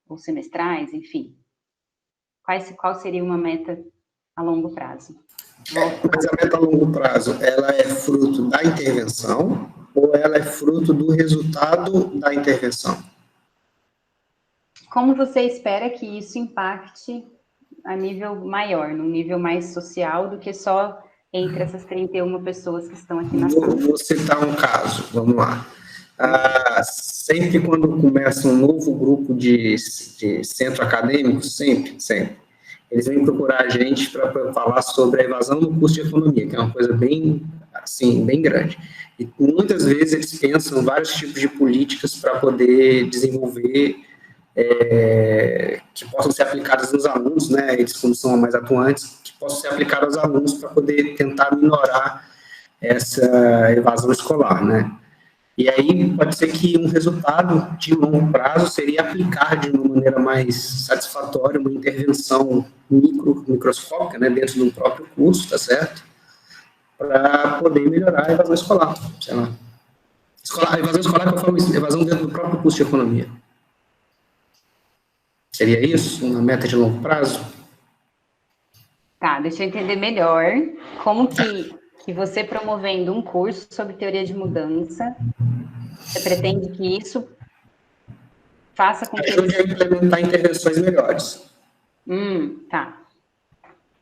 ou semestrais, enfim. Qual seria uma meta a longo prazo? Mas a meta a longo prazo, ela é fruto da intervenção ou ela é fruto do resultado da intervenção? Como você espera que isso impacte a nível maior, no nível mais social do que só entre essas 31 pessoas que estão aqui na sala? Vou citar um caso, vamos lá. Sempre quando começa um novo grupo de centro acadêmico, sempre, eles vêm procurar a gente para falar sobre a evasão no curso de economia, que é uma coisa bem, assim, bem grande. E muitas vezes eles pensam vários tipos de políticas para poder desenvolver que possam ser aplicadas nos alunos, né, eles como são mais atuantes, que possam ser aplicadas aos alunos para poder tentar minorar essa evasão escolar, né. E aí pode ser que um resultado de longo prazo seria aplicar de uma maneira mais satisfatória uma intervenção microscópica, né, dentro de um próprio curso, tá certo? Para poder melhorar a evasão escolar, sei lá. A evasão escolar que eu falo isso, evasão dentro do próprio curso de economia. Seria isso, uma meta de longo prazo? Tá, deixa eu entender melhor como que você promovendo um curso sobre teoria de mudança, você pretende que isso faça com que... Ajude a implementar intervenções melhores. Tá.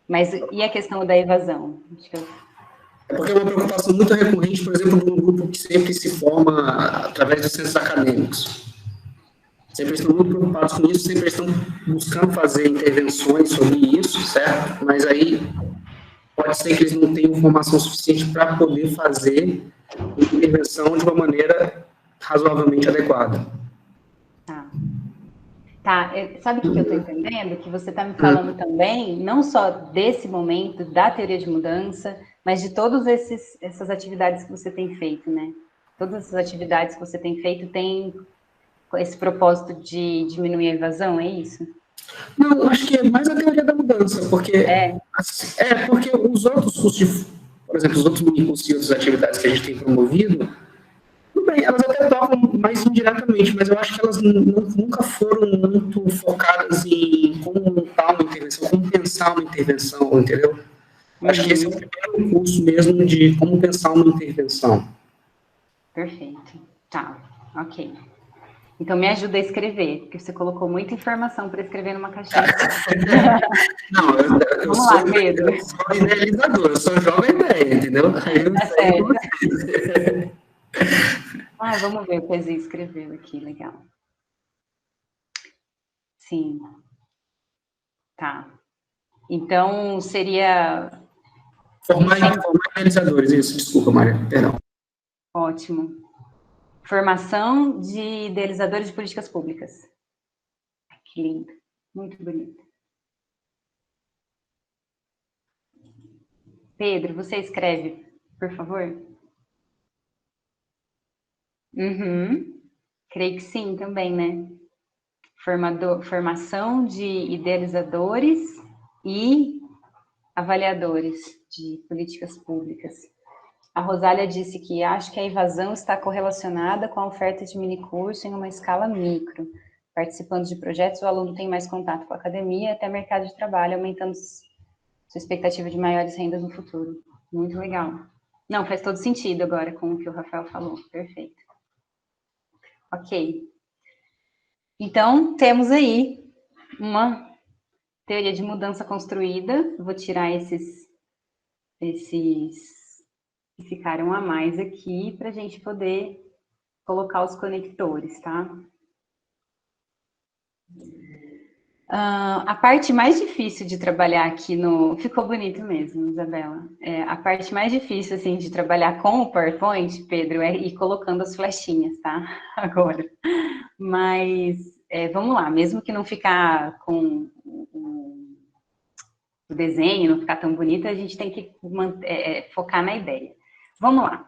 Mas e a questão da evasão? É porque é uma preocupação muito recorrente, por exemplo, de um grupo que sempre se forma através dos centros acadêmicos. Sempre estão muito preocupados com isso, sempre estão buscando fazer intervenções sobre isso, certo? Mas aí pode ser que eles não tenham informação suficiente para poder fazer a intervenção de uma maneira razoavelmente adequada. Tá, sabe o que eu estou entendendo? Que você está me falando também, não só desse momento, da teoria de mudança, mas de todas essas atividades que você tem feito, né? Todas essas atividades que você tem feito têm esse propósito de diminuir a evasão, é isso? Não, acho que é mais a teoria da mudança, porque porque os outros cursos, por exemplo, os outros minicursos e outras atividades que a gente tem promovido, tudo bem, elas até tocam mais indiretamente, mas eu acho que elas nunca foram muito focadas em como montar uma intervenção, como pensar uma intervenção, entendeu? Acho que esse é o primeiro curso mesmo de como pensar uma intervenção. Perfeito. Tá, ok. Então, me ajuda a escrever, porque você colocou muita informação para escrever numa caixinha. Não, eu Vamos lá, Pedro. Eu sou idealizador, eu só jogo a ideia, entendeu? Vamos ver o que a Zé escreveu aqui, legal. Sim. Tá. Então, seria... Formar idealizadores, isso, desculpa, Maria, perdão. Ótimo. Formação de idealizadores de políticas públicas. Que lindo, muito bonito. Pedro, você escreve, por favor? Creio que sim, também, né? Formação de idealizadores e avaliadores de políticas públicas. A Rosália disse que acho que a evasão está correlacionada com a oferta de minicurso em uma escala micro. Participando de projetos, o aluno tem mais contato com a academia e até mercado de trabalho, aumentando sua expectativa de maiores rendas no futuro. Muito legal. Não, faz todo sentido agora com o que o Rafael falou. Perfeito. Ok. Então, temos aí uma teoria de mudança construída. Vou tirar esses que ficaram a mais aqui para a gente poder colocar os conectores, tá? A parte mais difícil de trabalhar aqui no... Ficou bonito mesmo, Isabela. A parte mais difícil, assim, de trabalhar com o PowerPoint, Pedro, é ir colocando as flechinhas, tá? Agora. Mas, vamos lá. Mesmo que não ficar com o desenho, não ficar tão bonito, a gente tem que focar na ideia. Vamos lá.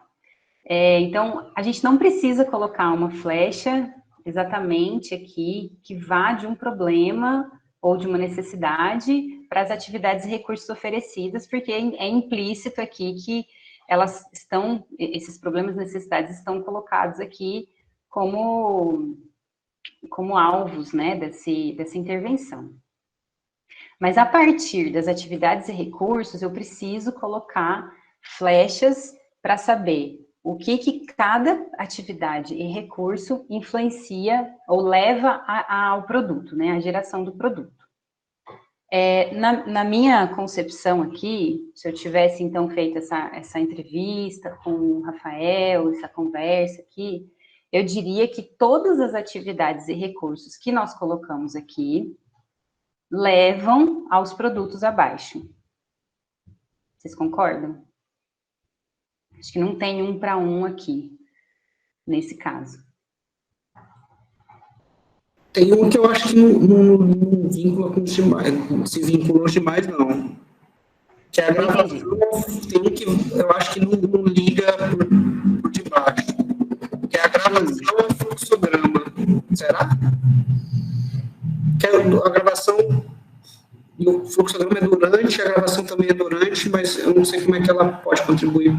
Então, a gente não precisa colocar uma flecha exatamente aqui que vá de um problema ou de uma necessidade para as atividades e recursos oferecidas, porque é implícito aqui que esses problemas e necessidades estão colocados aqui como alvos, né, dessa intervenção. Mas a partir das atividades e recursos, eu preciso colocar flechas para saber o que cada atividade e recurso influencia ou leva ao produto, né, à geração do produto. Na minha concepção aqui, se eu tivesse, então, feito essa entrevista com o Rafael, essa conversa aqui, eu diria que todas as atividades e recursos que nós colocamos aqui levam aos produtos abaixo. Vocês concordam? Acho que não tem 1 para 1 aqui, nesse caso. Tem um que eu acho que não vincula com se vinculou demais, não. Que é a gravação, tem um que eu acho que não liga por debaixo. Que é a gravação e o fluxograma. Será? Que a gravação e o fluxograma é durante, a gravação também é durante, mas eu não sei como é que ela pode contribuir.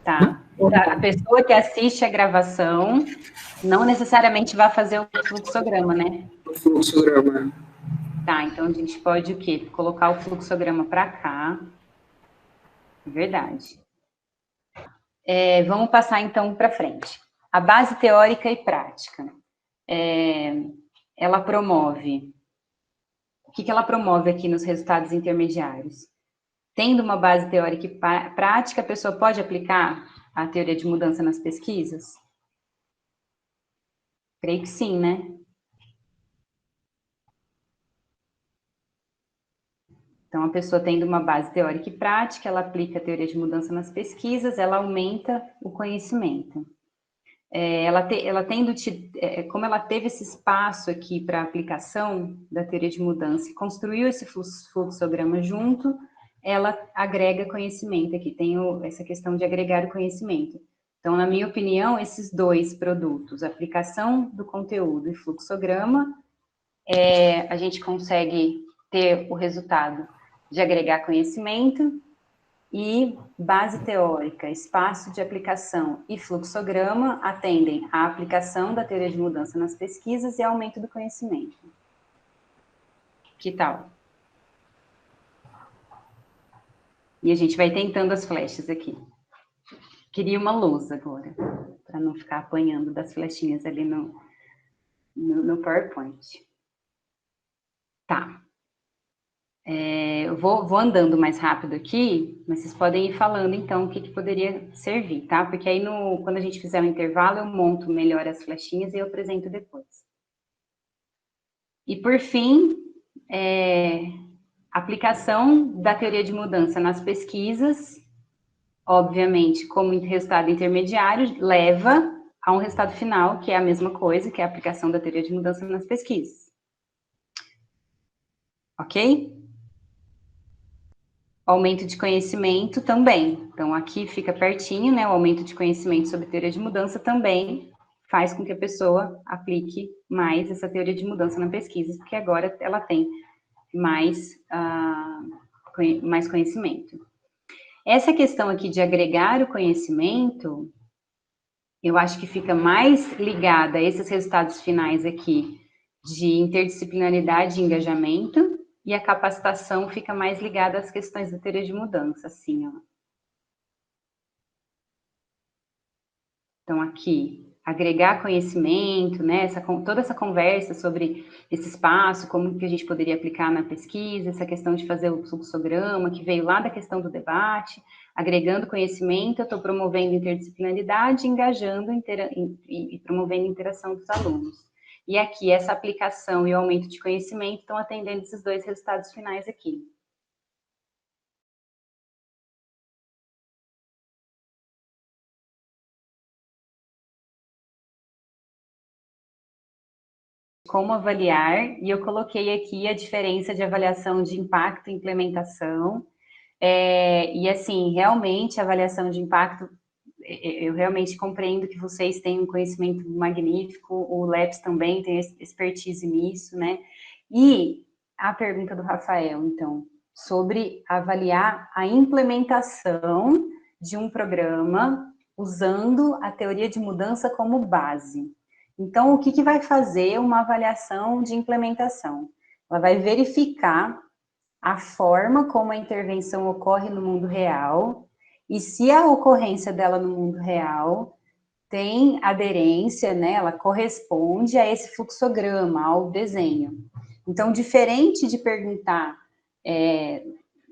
Tá. A pessoa que assiste a gravação não necessariamente vai fazer o fluxograma, né? O fluxograma. Tá, então a gente pode o quê? Colocar o fluxograma para cá. Verdade. Vamos passar então para frente. A base teórica e prática. Ela promove... O que ela promove aqui nos resultados intermediários? Tendo uma base teórica e prática, a pessoa pode aplicar a teoria de mudança nas pesquisas? Creio que sim, né? Então, a pessoa tendo uma base teórica e prática, ela aplica a teoria de mudança nas pesquisas, ela aumenta o conhecimento. Como ela teve esse espaço aqui para aplicação da teoria de mudança e construiu esse fluxograma junto, ela agrega conhecimento aqui, tem essa questão de agregar o conhecimento. Então, na minha opinião, esses dois produtos, aplicação do conteúdo e fluxograma, a gente consegue ter o resultado de agregar conhecimento e base teórica, espaço de aplicação e fluxograma atendem à aplicação da teoria de mudança nas pesquisas e aumento do conhecimento. Que tal? E a gente vai tentando as flechas aqui. Queria uma lousa agora, para não ficar apanhando das flechinhas ali no PowerPoint. Tá. Eu vou andando mais rápido aqui, mas vocês podem ir falando, então, o que poderia servir, tá? Porque aí, quando a gente fizer o intervalo, eu monto melhor as flechinhas e eu apresento depois. E, por fim, aplicação da teoria de mudança nas pesquisas, obviamente, como resultado intermediário, leva a um resultado final, que é a mesma coisa, que é a aplicação da teoria de mudança nas pesquisas. Ok? Aumento de conhecimento também. Então, aqui fica pertinho, né? O aumento de conhecimento sobre teoria de mudança também faz com que a pessoa aplique mais essa teoria de mudança na pesquisa, porque agora ela tem mais conhecimento. Essa questão aqui de agregar o conhecimento, eu acho que fica mais ligada a esses resultados finais aqui de interdisciplinaridade e engajamento, e a capacitação fica mais ligada às questões da teoria de mudança, assim, ó. Então, aqui, agregar conhecimento, né, toda essa conversa sobre esse espaço, como que a gente poderia aplicar na pesquisa, essa questão de fazer o fluxograma, que veio lá da questão do debate, agregando conhecimento, eu estou promovendo interdisciplinaridade, engajando e promovendo interação dos alunos. E aqui, essa aplicação e o aumento de conhecimento estão atendendo esses dois resultados finais aqui. Como avaliar, e eu coloquei aqui a diferença de avaliação de impacto e implementação, e assim, realmente a avaliação de impacto, eu realmente compreendo que vocês têm um conhecimento magnífico, o LEPS também tem expertise nisso, né? E a pergunta do Rafael, então, sobre avaliar a implementação de um programa usando a teoria de mudança como base. Então, o que vai fazer uma avaliação de implementação? Ela vai verificar a forma como a intervenção ocorre no mundo real e se a ocorrência dela no mundo real tem aderência, né, ela corresponde a esse fluxograma, ao desenho. Então, diferente de perguntar,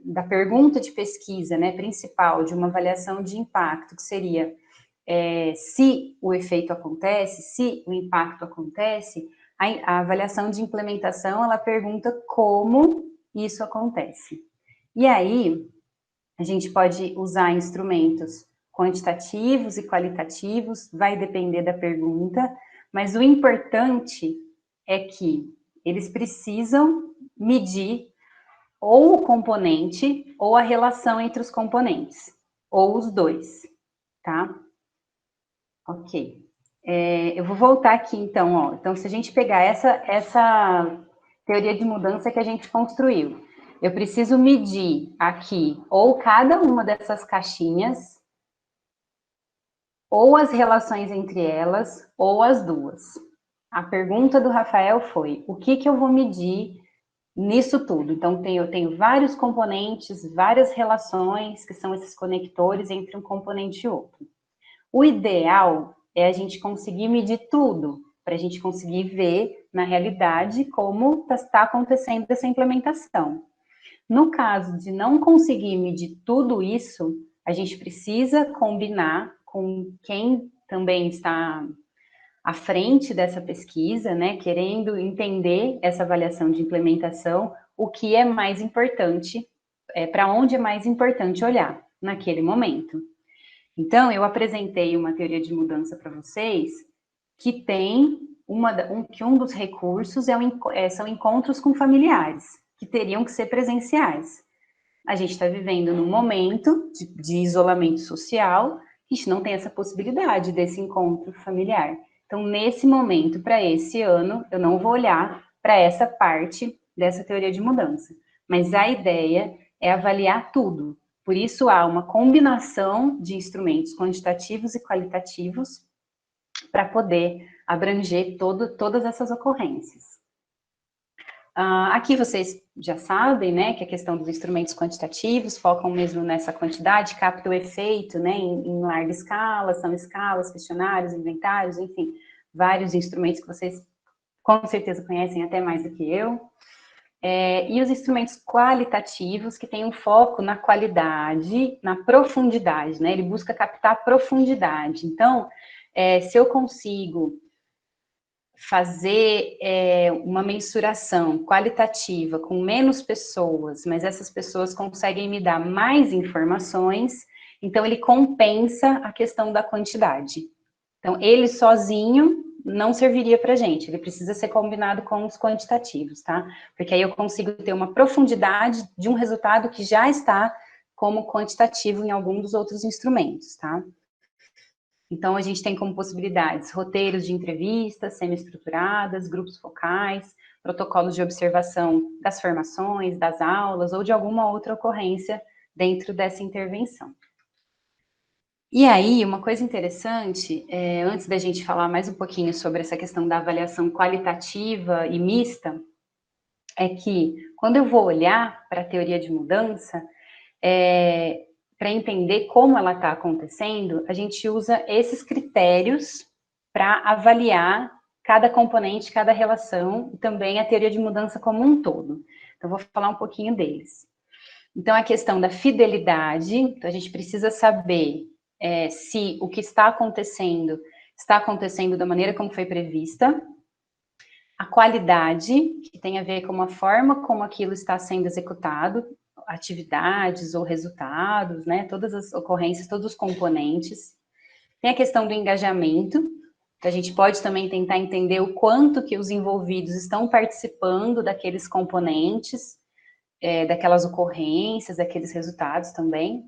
da pergunta de pesquisa, né, principal de uma avaliação de impacto, que seria se o efeito acontece, se o impacto acontece, a avaliação de implementação, ela pergunta como isso acontece. E aí, a gente pode usar instrumentos quantitativos e qualitativos, vai depender da pergunta, mas o importante é que eles precisam medir ou o componente ou a relação entre os componentes, ou os dois, tá? Ok. Eu vou voltar aqui, então, ó. Então, se a gente pegar essa teoria de mudança que a gente construiu, eu preciso medir aqui ou cada uma dessas caixinhas, ou as relações entre elas, ou as duas. A pergunta do Rafael foi, o que eu vou medir nisso tudo? Então, eu tenho vários componentes, várias relações, que são esses conectores entre um componente e outro. O ideal é a gente conseguir medir tudo, para a gente conseguir ver, na realidade, como está acontecendo essa implementação. No caso de não conseguir medir tudo isso, a gente precisa combinar com quem também está à frente dessa pesquisa, né, querendo entender essa avaliação de implementação, o que é mais importante, para onde é mais importante olhar naquele momento. Então, eu apresentei uma teoria de mudança para vocês que tem que um dos recursos são encontros com familiares, que teriam que ser presenciais. A gente está vivendo num momento de isolamento social, a gente não tem essa possibilidade desse encontro familiar. Então, nesse momento, para esse ano, eu não vou olhar para essa parte dessa teoria de mudança. Mas a ideia é avaliar tudo. Por isso, há uma combinação de instrumentos quantitativos e qualitativos para poder abranger todas essas ocorrências. Aqui vocês já sabem, né, que a questão dos instrumentos quantitativos focam mesmo nessa quantidade, capta o efeito, né, em larga escala, são escalas, questionários, inventários, enfim, vários instrumentos que vocês com certeza conhecem até mais do que eu. E os instrumentos qualitativos, que têm um foco na qualidade, na profundidade, né, ele busca captar profundidade. Então, se eu consigo fazer uma mensuração qualitativa com menos pessoas, mas essas pessoas conseguem me dar mais informações, então ele compensa a questão da quantidade. Então, ele sozinho não serviria para a gente, ele precisa ser combinado com os quantitativos, tá? Porque aí eu consigo ter uma profundidade de um resultado que já está como quantitativo em algum dos outros instrumentos, tá? Então, a gente tem como possibilidades roteiros de entrevistas semi-estruturadas, grupos focais, protocolos de observação das formações, das aulas ou de alguma outra ocorrência dentro dessa intervenção. E aí, uma coisa interessante, antes da gente falar mais um pouquinho sobre essa questão da avaliação qualitativa e mista, é que quando eu vou olhar para a teoria de mudança, para entender como ela está acontecendo, a gente usa esses critérios para avaliar cada componente, cada relação, e também a teoria de mudança como um todo. Então, vou falar um pouquinho deles. Então, a questão da fidelidade, então a gente precisa saber se o que está acontecendo da maneira como foi prevista. A qualidade, que tem a ver com a forma como aquilo está sendo executado, atividades ou resultados, né? Todas as ocorrências, todos os componentes. Tem a questão do engajamento, que a gente pode também tentar entender o quanto que os envolvidos estão participando daqueles componentes, daquelas ocorrências, daqueles resultados também.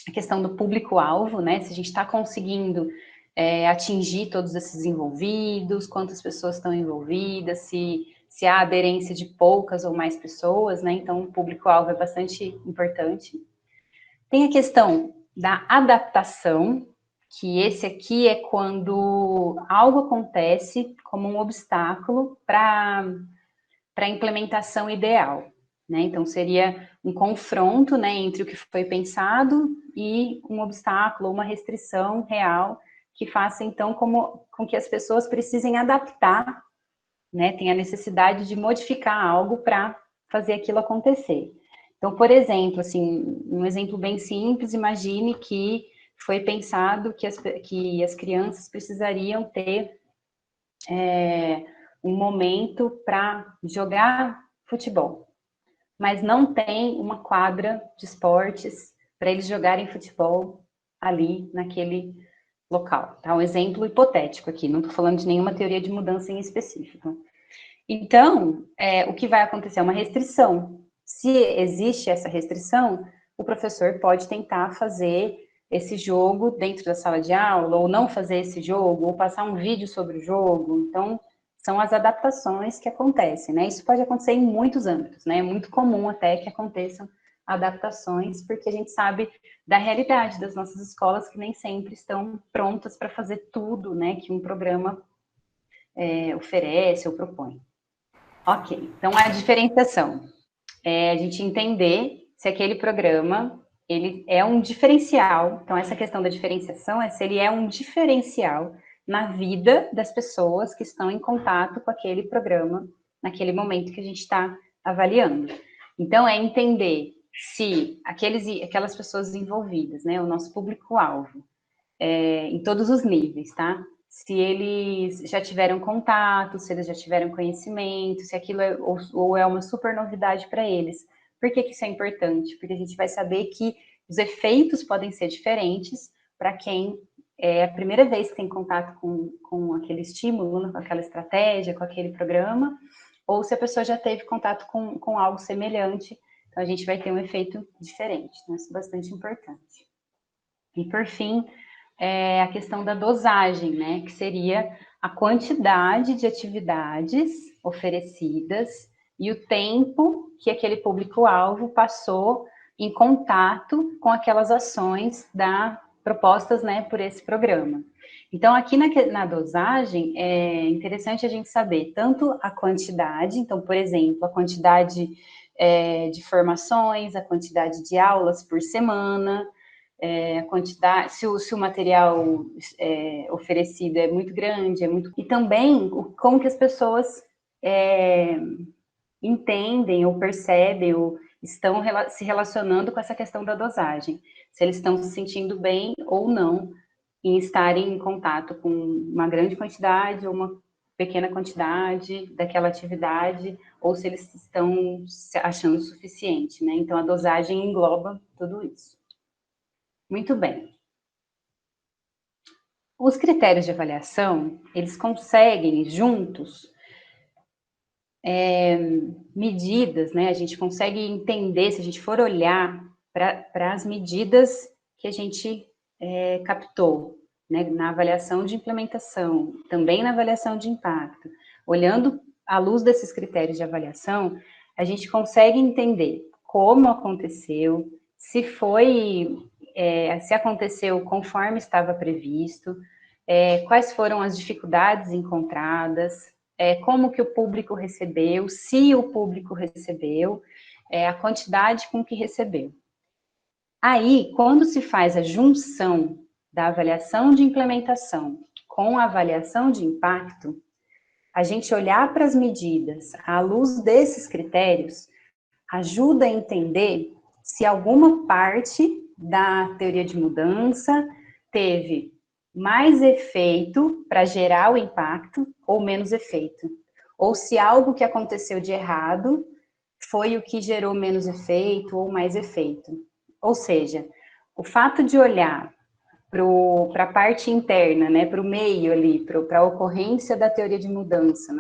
A questão do público-alvo, né? Se a gente está conseguindo atingir todos esses envolvidos, quantas pessoas estão envolvidas, se há aderência de poucas ou mais pessoas, né? Então, o público-alvo é bastante importante. Tem a questão da adaptação, que esse aqui é quando algo acontece como um obstáculo para a implementação ideal, né? Então, seria um confronto, né, entre o que foi pensado e um obstáculo, uma restrição real, que faça, então, com que as pessoas precisem adaptar, né, tem a necessidade de modificar algo para fazer aquilo acontecer. Então, por exemplo, assim, um exemplo bem simples, imagine que foi pensado que as crianças precisariam ter um momento para jogar futebol, mas não tem uma quadra de esportes para eles jogarem futebol ali naquele local. Tá? Um exemplo hipotético aqui, não estou falando de nenhuma teoria de mudança em específico. Então, o que vai acontecer é uma restrição. Se existe essa restrição, o professor pode tentar fazer esse jogo dentro da sala de aula, ou não fazer esse jogo, ou passar um vídeo sobre o jogo. Então, são as adaptações que acontecem, né? Isso pode acontecer em muitos âmbitos, né? É muito comum até que aconteçam adaptações, porque a gente sabe da realidade das nossas escolas que nem sempre estão prontas para fazer tudo, né, que um programa oferece ou propõe. Ok, então a diferenciação é a gente entender se aquele programa ele é um diferencial. Então essa questão da diferenciação é se ele é um diferencial na vida das pessoas que estão em contato com aquele programa naquele momento que a gente está avaliando. Então é entender se aquelas pessoas envolvidas, né, o nosso público-alvo, em todos os níveis, tá? Se eles já tiveram contato, se eles já tiveram conhecimento, se aquilo ou é uma super novidade para eles. Por que isso é importante? Porque a gente vai saber que os efeitos podem ser diferentes para quem é a primeira vez que tem contato com aquele estímulo, com aquela estratégia, com aquele programa, ou se a pessoa já teve contato com algo semelhante. Então, a gente vai ter um efeito diferente, então isso é bastante importante. E, por fim, a questão da dosagem, né, que seria a quantidade de atividades oferecidas e o tempo que aquele público-alvo passou em contato com aquelas ações propostas, né, por esse programa. Então, aqui na dosagem, é interessante a gente saber tanto a quantidade, então, por exemplo, a quantidade de formações, a quantidade de aulas por semana, a quantidade, se o material oferecido é muito grande, e também como que as pessoas entendem ou percebem ou estão se relacionando com essa questão da dosagem, se eles estão se sentindo bem ou não em estarem em contato com uma grande quantidade ou uma pequena quantidade daquela atividade, ou se eles estão se achando suficiente, né? Então, a dosagem engloba tudo isso. Muito bem. Os critérios de avaliação, eles conseguem, juntos, medidas, né? A gente consegue entender, se a gente for olhar para as medidas que a gente captou, né? Na avaliação de implementação, também na avaliação de impacto. Olhando à luz desses critérios de avaliação, a gente consegue entender como aconteceu, se se aconteceu conforme estava previsto, quais foram as dificuldades encontradas, como que o público recebeu, se o público recebeu, a quantidade com que recebeu. Aí, quando se faz a junção da avaliação de implementação com a avaliação de impacto, a gente olhar para as medidas à luz desses critérios ajuda a entender se alguma parte da teoria de mudança teve mais efeito para gerar o impacto ou menos efeito. Ou se algo que aconteceu de errado foi o que gerou menos efeito ou mais efeito. Ou seja, o fato de olhar para a parte interna, né, para o meio ali, para a ocorrência da teoria de mudança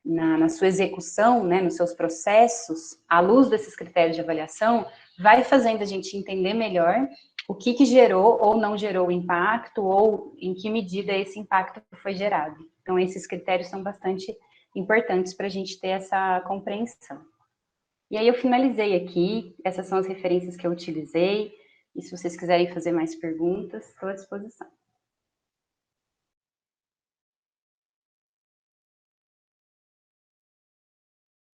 na sua execução, né, nos seus processos, à luz desses critérios de avaliação, vai fazendo a gente entender melhor o que gerou ou não gerou o impacto, ou em que medida esse impacto foi gerado. Então, esses critérios são bastante importantes para a gente ter essa compreensão. E aí eu finalizei aqui, essas são as referências que eu utilizei, e se vocês quiserem fazer mais perguntas, estou à disposição.